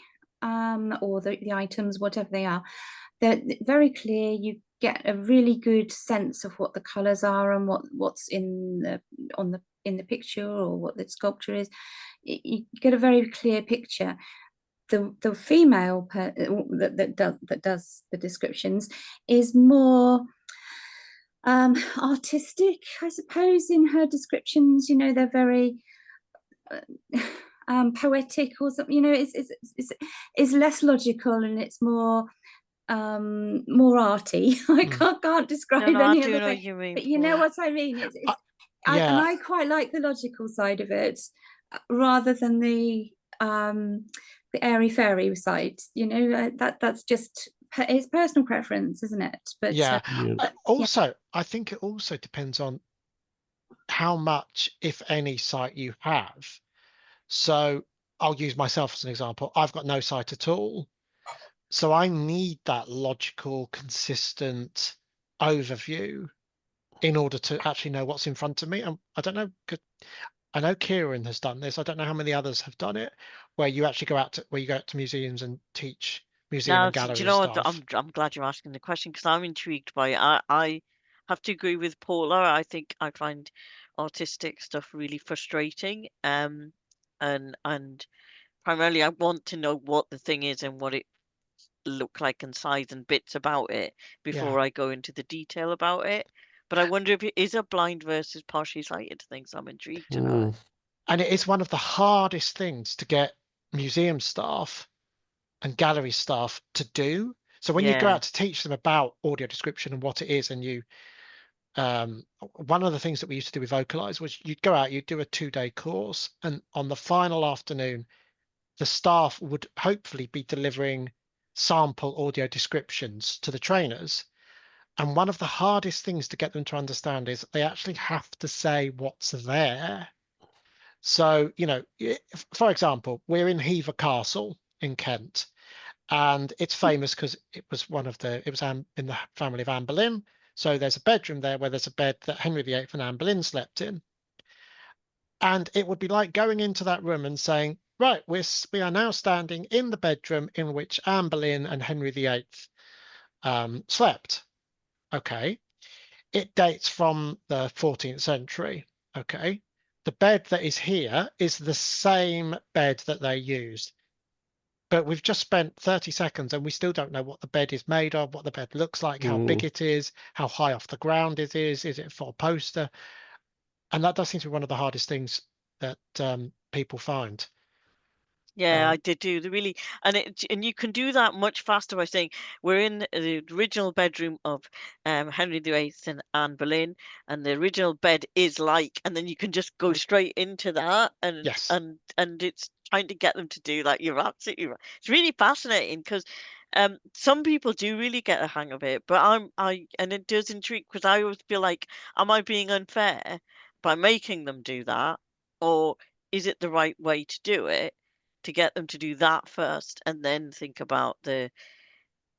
or the items, whatever they are, they're very clear. You get a really good sense of what the colors are and what's in the picture, or what the sculpture is. You get a very clear picture. The female that does the descriptions is more artistic, I suppose, in her descriptions. You know, they're very poetic or something. You know, it's less logical and it's more arty. I can't describe No, I any do other know way. what you mean, But you know Paula. what I mean. And Yeah, I quite like the logical side of it rather than the airy fairy side. You know, that's just it's personal preference, isn't it? But yeah. Yeah. Also, I think it also depends on how much, if any, site you have. So I'll use myself as an example. I've got no site at all. So I need that logical, consistent overview in order to actually know what's in front of me. And I don't know, I know Kieran has done this. I don't know how many others have done it, where you actually go out to museums and teach museum Now, and do gallery you know what? stuff. I'm glad you're asking the question because I'm intrigued by it. I have to agree with Paula. I think I find artistic stuff really frustrating. And primarily I want to know what the thing is and what it look like and size and bits about it before I go into the detail about it. But I wonder if it is a blind versus partially sighted thing. So I'm intrigued to know. And it is one of the hardest things to get museum staff and gallery staff to do. So when you go Yeah. out to teach them about audio description and what it is, and you one of the things that we used to do with Vocalize was you'd go out, you'd do a 2-day course, and on the final afternoon, the staff would hopefully be delivering sample audio descriptions to the trainers. And one of the hardest things to get them to understand is they actually have to say what's there. So, you know, for example, we're in Hever Castle in Kent, and it's famous because it was in the family of Anne Boleyn. So there's a bedroom there where there's a bed that Henry VIII and Anne Boleyn slept in. And it would be like going into that room and saying, right, we are now standing in the bedroom in which Anne Boleyn and Henry VIII slept. Okay. It dates from the 14th century. Okay. The bed that is here is the same bed that they used. But we've just spent 30 seconds and we still don't know what the bed is made of, what the bed looks like, how big it is, how high off the ground it is it a 4-poster? And that does seem to be one of the hardest things that people find. Yeah, I did do the really, and you can do that much faster by saying we're in the original bedroom of Henry VIII and Anne Boleyn, and the original bed is like, and then you can just go straight into that, and Yes. and it's trying to get them to do that. You're absolutely right. It's really fascinating because some people do really get a hang of it, but and it does intrigue because I always feel like, am I being unfair by making them do that, or is it the right way to do it? To get them to do that first and then think about the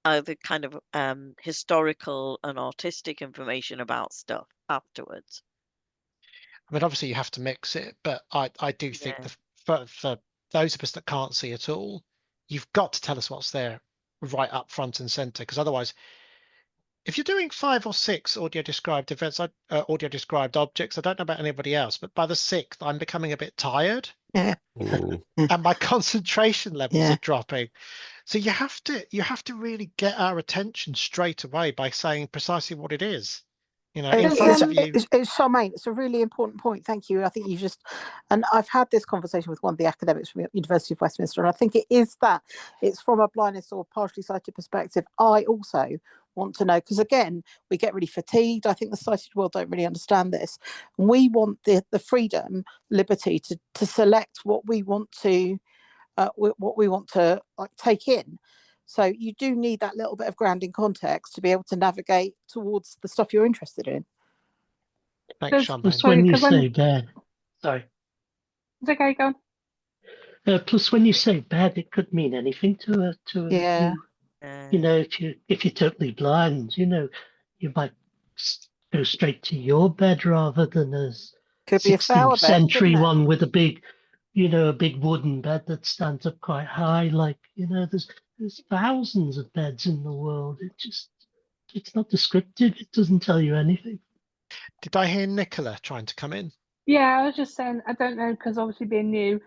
kind of historical and artistic information about stuff afterwards. I mean, obviously you have to mix it, but I do think for those of us that can't see at all, you've got to tell us what's there right up front and center, because otherwise, if you're doing 5 or 6 audio described events, audio described objects, I don't know about anybody else, but by the 6th, I'm becoming a bit tired. Yeah. And my concentration levels are dropping. So you have to really get our attention straight away by saying precisely what it is. You know, in front of you. It's Charmaine, it's a really important point. Thank you. I think and I've had this conversation with one of the academics from the University of Westminster, and I think it is that it's from a blindness or partially sighted perspective. I also want to know, because again, we get really fatigued. I think the sighted world don't really understand this. We want the freedom, liberty to select what we want to like take in. So you do need that little bit of grounding context to be able to navigate towards the stuff you're interested in. Thanks, Charmaine. Plus, when you say bad, sorry. It's okay, go on. Plus, when you say bad, it could mean anything to Yeah. you know, if you're totally blind, you know, you might go straight to your bed rather than a Could be a flower 16th bed, century couldn't it? one with a big wooden bed that stands up quite high. Like, you know, there's thousands of beds in the world. It's not descriptive. It doesn't tell you anything. Did I hear Nicola trying to come in? Yeah, I was just saying, I don't know, because obviously being new,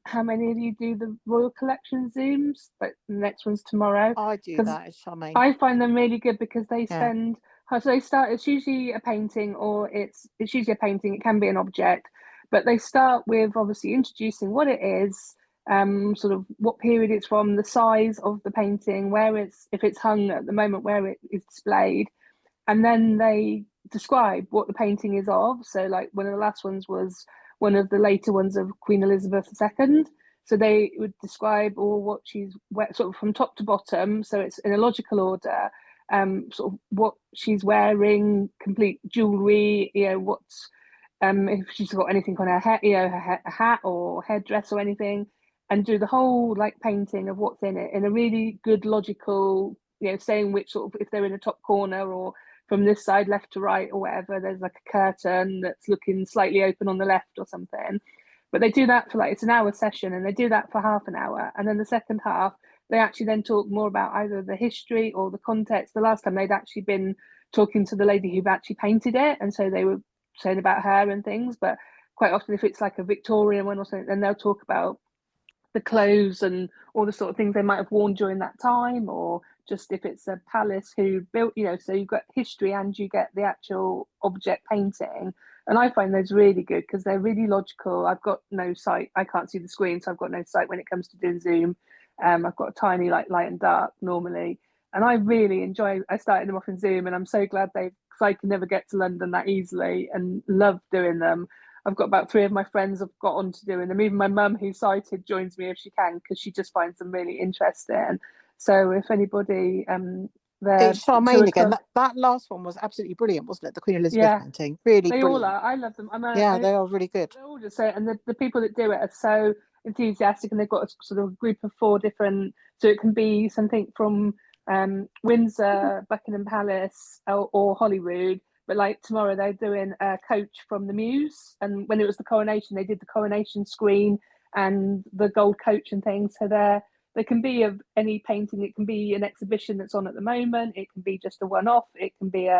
how many of you do the Royal Collection Zooms? Like the next one's tomorrow. I do that, Charmaine. I find them really good because they spend, so they start, it's usually a painting, or it's usually a painting, it can be an object, But they start with obviously introducing what it is, sort of what period it's from, the size of the painting, where it's, if it's hung at the moment, where it is displayed, and then they describe what the painting is of. So like one of the last ones was one of the later ones of Queen Elizabeth II. So they would describe all what she's sort of from top to bottom. So it's in a logical order, sort of what she's wearing, complete jewelry, what's, if she's got anything on her head, her hat or headdress or anything, and do the whole like painting of what's in it in a really good logical, saying which sort of, if they're in a top corner or from this side, left to right or whatever, there's like a curtain that's looking slightly open on the left or something. But they do that for like, it's an hour session, and they do that for half an hour. And then the second half, they actually then talk more about either the history or the context. The last time they'd actually been talking to the lady who'd actually painted it. And so they were saying about her and things. But quite often, if it's like a Victorian one or something, then they'll talk about the clothes and all the sort of things they might have worn during that time, or just if it's a palace who built, so you've got history and you get the actual object painting. And I find those really good because they're really logical. I've got no sight, I can't see the screen, so I've got no sight when it comes to doing Zoom. I've got a tiny light and dark normally, and I really enjoy. I started them off in Zoom, and I'm so glad because I can never get to London that easily, and love doing them. I've got about 3 of my friends have got on to doing them. Even my mum, who's sighted, joins me if she can because she just finds them really interesting. So if anybody, it's Charmaine again. That last one was absolutely brilliant, wasn't it? The Queen Elizabeth painting, really they brilliant. all are. I love them. They are really good. They're all just so, and the people that do it are so enthusiastic, and they've got a sort of group of 4 different. So it can be something from Windsor, Buckingham Palace, or Holyrood. But like tomorrow, they're doing a coach from the Muse, and when it was the coronation, they did the coronation screen and the gold coach and things. So they can be of any painting. It can be an exhibition that's on at the moment. It can be just a one-off. It can be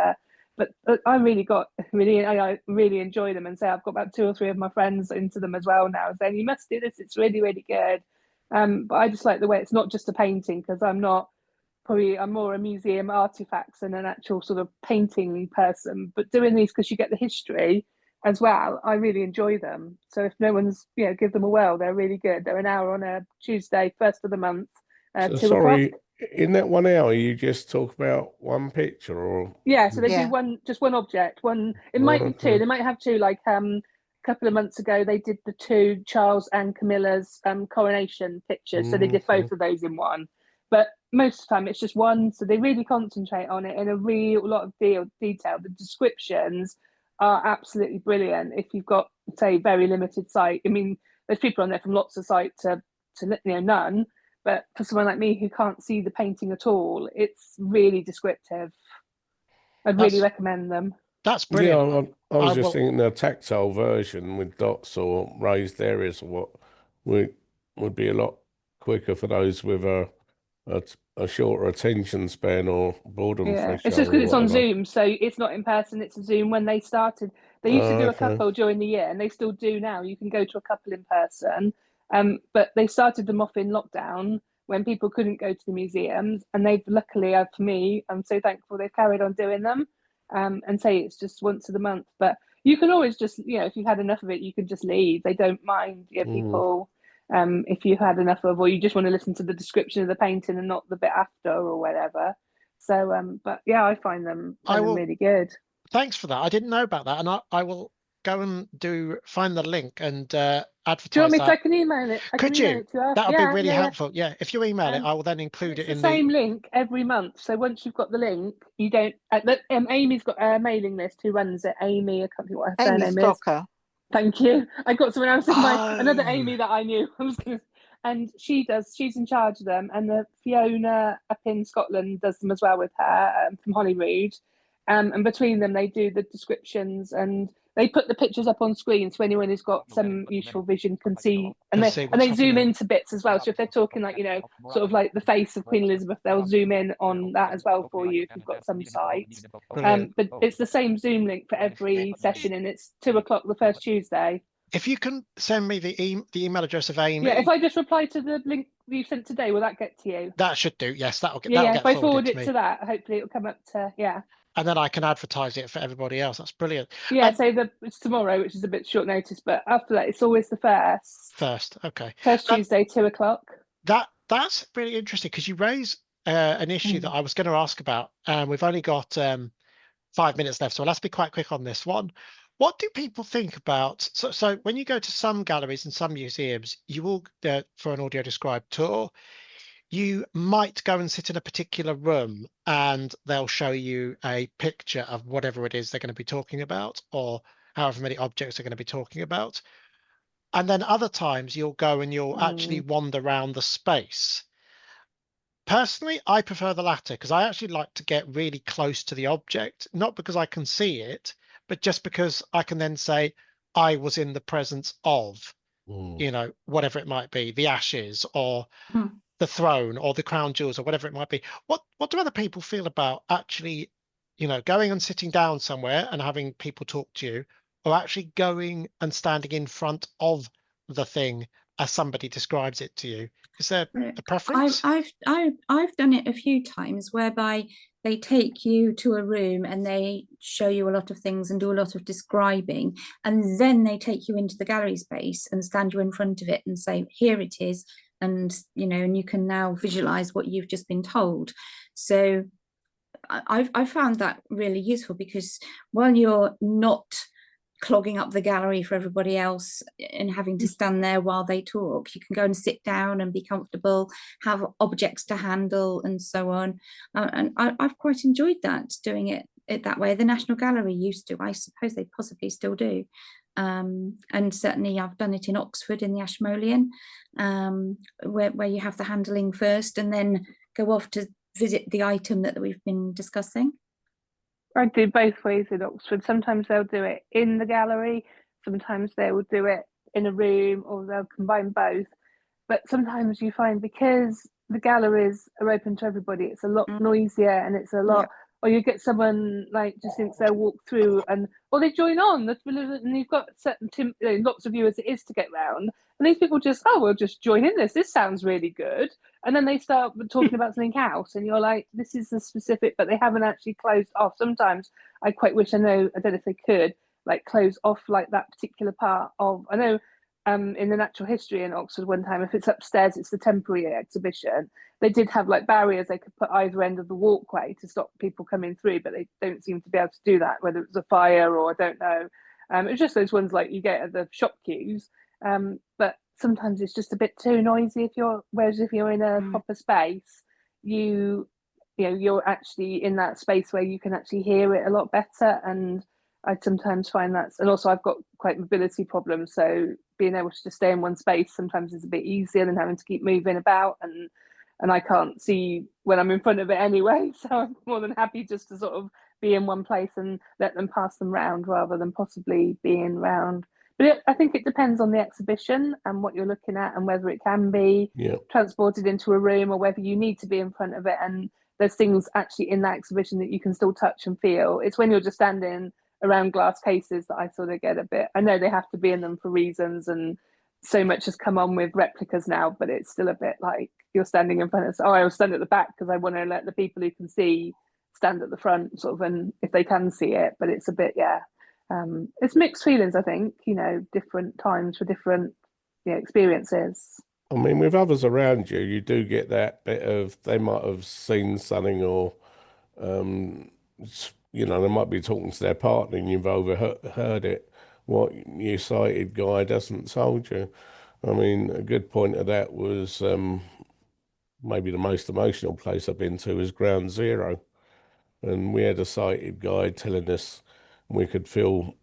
but I really enjoy them, and say I've got about 2 or 3 of my friends into them as well now, saying you must do this. It's really, really good. But I just like the way it's not just a painting, because I'm more a museum artifacts and an actual sort of painting person. But doing these because you get the history as well, I really enjoy them. So if no one's, give them a whirl. They're really good. They're an hour on a Tuesday, 1st of the month, 2 sorry, o'clock. in that 1 hour, you just talk about one picture, or so they do just one object. It might be 2. They might have 2. Like a couple of months ago, they did the 2 Charles and Camilla's coronation pictures. So they did both of those in one. But most of the time it's just one, so they really concentrate on it in a real lot of detail. The descriptions are absolutely brilliant if you've got, say, very limited sight. I mean, there's people on there from lots of sight to none, but for someone like me who can't see the painting at all, it's really descriptive. I'd really recommend them. That's brilliant. I was just thinking the tactile version with dots or raised areas or what would be a lot quicker for those with a shorter attention span or boredom threshold. It's just because it's on Zoom, so it's not in person, it's a Zoom. When they started, they used to do a couple during the year, and they still do now. You can go to a couple in person, but they started them off in lockdown when people couldn't go to the museums, and they've luckily, for me, I'm so thankful they've carried on doing them, and say it's just once a month. But you can always just, if you've had enough of it, you can just leave. They don't mind people. If you've had enough of, or you just want to listen to the description of the painting and not the bit after or whatever. So, but yeah, I find them really good. Thanks for that. I didn't know about that, and I will go and find the link and advertise. Do you want me that. to? I can email it. Could you? That would be really helpful. Yeah, if you email it, I will then include it in the same link every month. So once you've got the link, you don't. Amy's got a mailing list who runs it. Amy, I can't think what her surname is. Thank you. I got someone else in another Amy that I knew. And she's in charge of them. And the Fiona up in Scotland does them as well with her from Holyrood. And between them, they do the descriptions, and they put the pictures up on screen so anyone who's got some useful vision can see. And they zoom into bits as well. So if they're talking like, sort of like the face of Queen Elizabeth, they'll zoom in on that as well for you if you've got some sight. But it's the same Zoom link for every session, and it's 2 o'clock the first Tuesday. If you can send me the email address of Amy. Yeah, if I just reply to the link you sent today, will that get to you? That should do. Yes, that'll get. If I forward it to that, hopefully it'll come up to and then I can advertise it for everybody else. That's brilliant. Yeah, so it's tomorrow, which is a bit short notice, but after that, it's always the First, okay. first Tuesday, 2 o'clock. That's really interesting because you raise an issue that I was going to ask about, and we've only got 5 minutes left, so let's be quite quick on this one. What do people think about? So when you go to some galleries and some museums, you will for an audio described tour, you might go and sit in a particular room and they'll show you a picture of whatever it is they're going to be talking about, or however many objects they're going to be talking about. And then other times you'll go and you'll actually wander around the space. Personally, I prefer the latter because I actually like to get really close to the object, not because I can see it, but just because I can then say I was in the presence of, you know, whatever it might be, the ashes or the throne or the crown jewels or whatever it might be. What do other people feel about actually, you know, going and sitting down somewhere and having people talk to you, or actually going and standing in front of the thing as somebody describes it to you? Is there a preference? I've done it a few times whereby they take you to a room and they show you a lot of things and do a lot of describing, and then they take you into the gallery space and stand you in front of it and say, here it is, and you know, and you can now visualize what you've just been told. So I've found that really useful, because while you're not clogging up the gallery for everybody else and having to stand there while they talk, you can go and sit down and be comfortable, have objects to handle and so on. And I've quite enjoyed that, doing it that way. The National Gallery used to, I suppose they possibly still do. And certainly I've done it in Oxford in the Ashmolean, where you have the handling first and then go off to visit the item that we've been discussing. I do both ways in Oxford. Sometimes they'll do it in the gallery, sometimes they will do it in a room, or they'll combine both. But sometimes you find, because the galleries are open to everybody, it's a lot noisier and it's a lot, or you get someone like just thinks they'll walk through and, or they join on, and you've got certain lots of viewers it is to get round, and these people just, oh, we'll just join in this sounds really good, and then they start talking about something else, and you're like, this is the specific, but they haven't actually closed off. Sometimes I quite wish, I don't know if they could like close off like that particular part of, I know in the natural history in Oxford one time, if it's upstairs, it's the temporary exhibition, they did have like barriers they could put either end of the walkway to stop people coming through, but they don't seem to be able to do that, whether it was a fire or I don't know. It's just those ones like you get at the shop queues, but sometimes it's just a bit too noisy. Whereas if you're in a proper space, you're actually in that space where you can actually hear it a lot better. And I sometimes find that, and also I've got quite mobility problems, so being able to just stay in one space sometimes is a bit easier than having to keep moving about, and I can't see when I'm in front of it anyway, so I'm more than happy just to sort of be in one place and let them pass them round rather than possibly being round. But I think it depends on the exhibition and what you're looking at, and whether it can be transported into a room or whether you need to be in front of it, and there's things actually in that exhibition that you can still touch and feel. It's when you're just standing around glass cases that I sort of get a bit, I know they have to be in them for reasons, and so much has come on with replicas now, but it's still a bit like you're standing in front of, I'll stand at the back because I want to let the people who can see stand at the front, sort of, and if they can see it, but it's a bit, it's mixed feelings, I think, different times for different experiences. I mean, with others around you, you do get that bit of, they might have seen something, or they might be talking to their partner and you've overheard it. What your sighted guy doesn't told you. I mean, a good point of that was maybe the most emotional place I've been to is Ground Zero. And we had a sighted guy telling us we could feel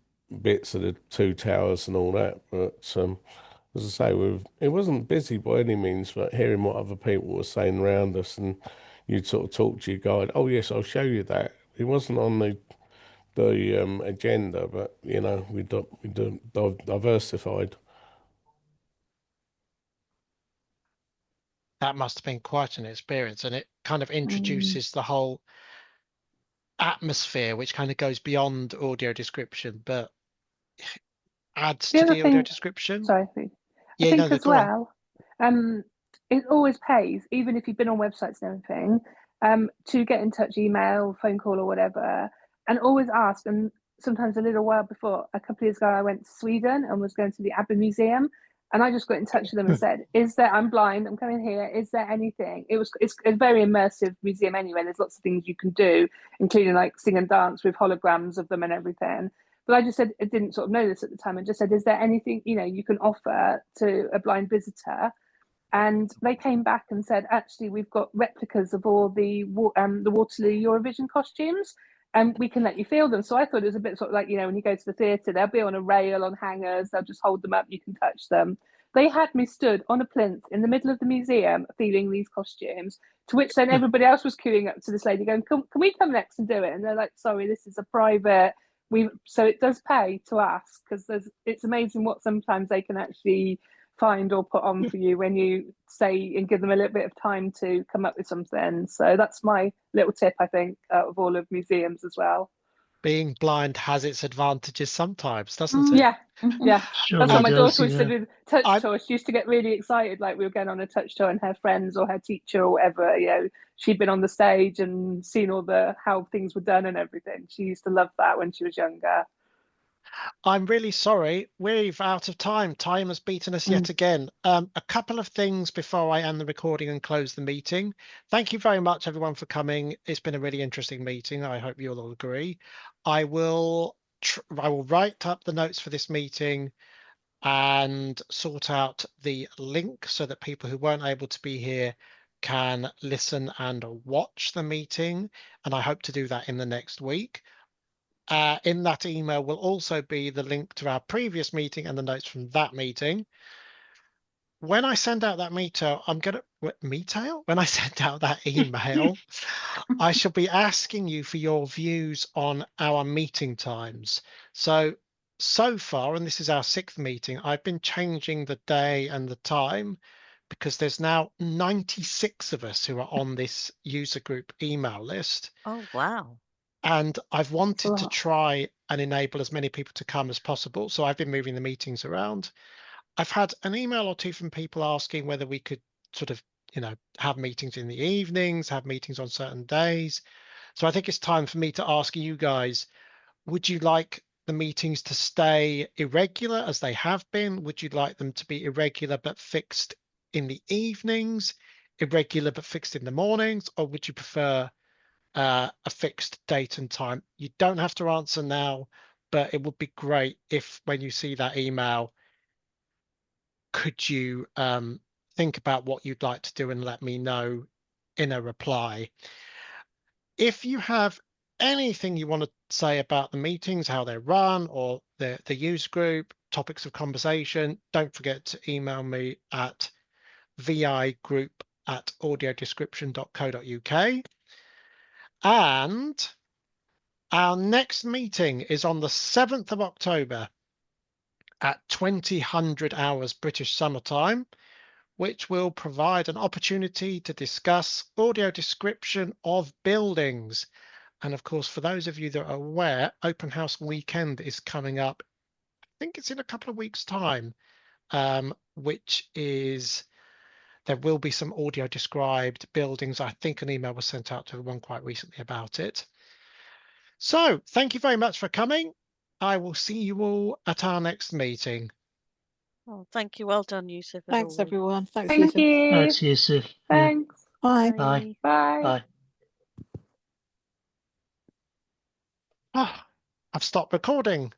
bits of the two towers and all that. But as I say, it wasn't busy by any means, but hearing what other people were saying around us, and you'd sort of talk to your guide, oh yes, I'll show you that. It wasn't on the agenda, but we diversified. That must have been quite an experience, and it kind of introduces the whole atmosphere, which kind of goes beyond audio description, but adds to the audio description. Sorry, I think as well, it always pays, even if you've been on websites and everything, to get in touch, email, phone call or whatever, and always ask. And sometimes a little while before, a couple of years ago, I went to Sweden and was going to the Abbey Museum. And I just got in touch with them and said, I'm blind, I'm coming here. Is there anything? It's a very immersive museum anyway. There's lots of things you can do, including like sing and dance with holograms of them and everything. But I just said, I didn't sort of know this at the time, and just said, is there anything, you can offer to a blind visitor? And they came back and said, actually, we've got replicas of all the Waterloo Eurovision costumes, and we can let you feel them. So I thought it was a bit sort of like, when you go to the theatre, they'll be on a rail, on hangers, they'll just hold them up, you can touch them. They had me stood on a plinth in the middle of the museum feeling these costumes, to which then everybody else was queuing up to this lady going, can we come next and do it? And they're like, sorry, this is a private, so it does pay to ask, because it's amazing what sometimes they can actually find or put on for you when you say and give them a little bit of time to come up with something. So that's my little tip, I think, out of all of museums as well. Being blind has its advantages sometimes, doesn't it? Yeah, yeah. Surely That's what my does, daughter was yeah. with touch tour. She used to get really excited, like we were going on a touch tour, and her friends or her teacher or whatever, she'd been on the stage and seen all how things were done and everything. She used to love that when she was younger. I'm really sorry, we're out of time. Time has beaten us yet again. A couple of things before I end the recording and close the meeting. Thank you very much, everyone, for coming. It's been a really interesting meeting. I hope you'll all agree. I will write up the notes for this meeting and sort out the link so that people who weren't able to be here can listen and watch the meeting. And I hope to do that in the next week. In that email will also be the link to our previous meeting and the notes from that meeting. When I send out that when I send out that email, I shall be asking you for your views on our meeting times. So far, and this is our 6th meeting, I've been changing the day and the time because there's now 96 of us who are on this user group email list. Oh, wow. And I've wanted to try and enable as many people to come as possible. So I've been moving the meetings around. I've had an email or two from people asking whether we could sort of, have meetings in the evenings, have meetings on certain days. So I think it's time for me to ask you guys, would you like the meetings to stay irregular as they have been? Would you like them to be irregular but fixed in the evenings, irregular but fixed in the mornings, or would you prefer a fixed date and time? You don't have to answer now, but it would be great if when you see that email, could you think about what you'd like to do and let me know in a reply. If you have anything you want to say about the meetings, how they run, or the user group, topics of conversation, don't forget to email me at vigroup@audiodescription.co.uk. And our next meeting is on the 7th of October at 2000 hours British Summer Time, which will provide an opportunity to discuss audio description of buildings. And of course, for those of you that are aware, Open House Weekend is coming up. I think it's in a couple of weeks' time, which is, there will be some audio described buildings. I think an email was sent out to everyone quite recently about it. So thank you very much for coming. I will see you all at our next meeting. Oh, thank you. Well done, Yusef. as Thanks, always. everyone. Thanks, Thank Yusuf. you. Thanks, Yusuf. Yeah. Thanks. Bye. Bye. Bye. Bye. I've stopped recording.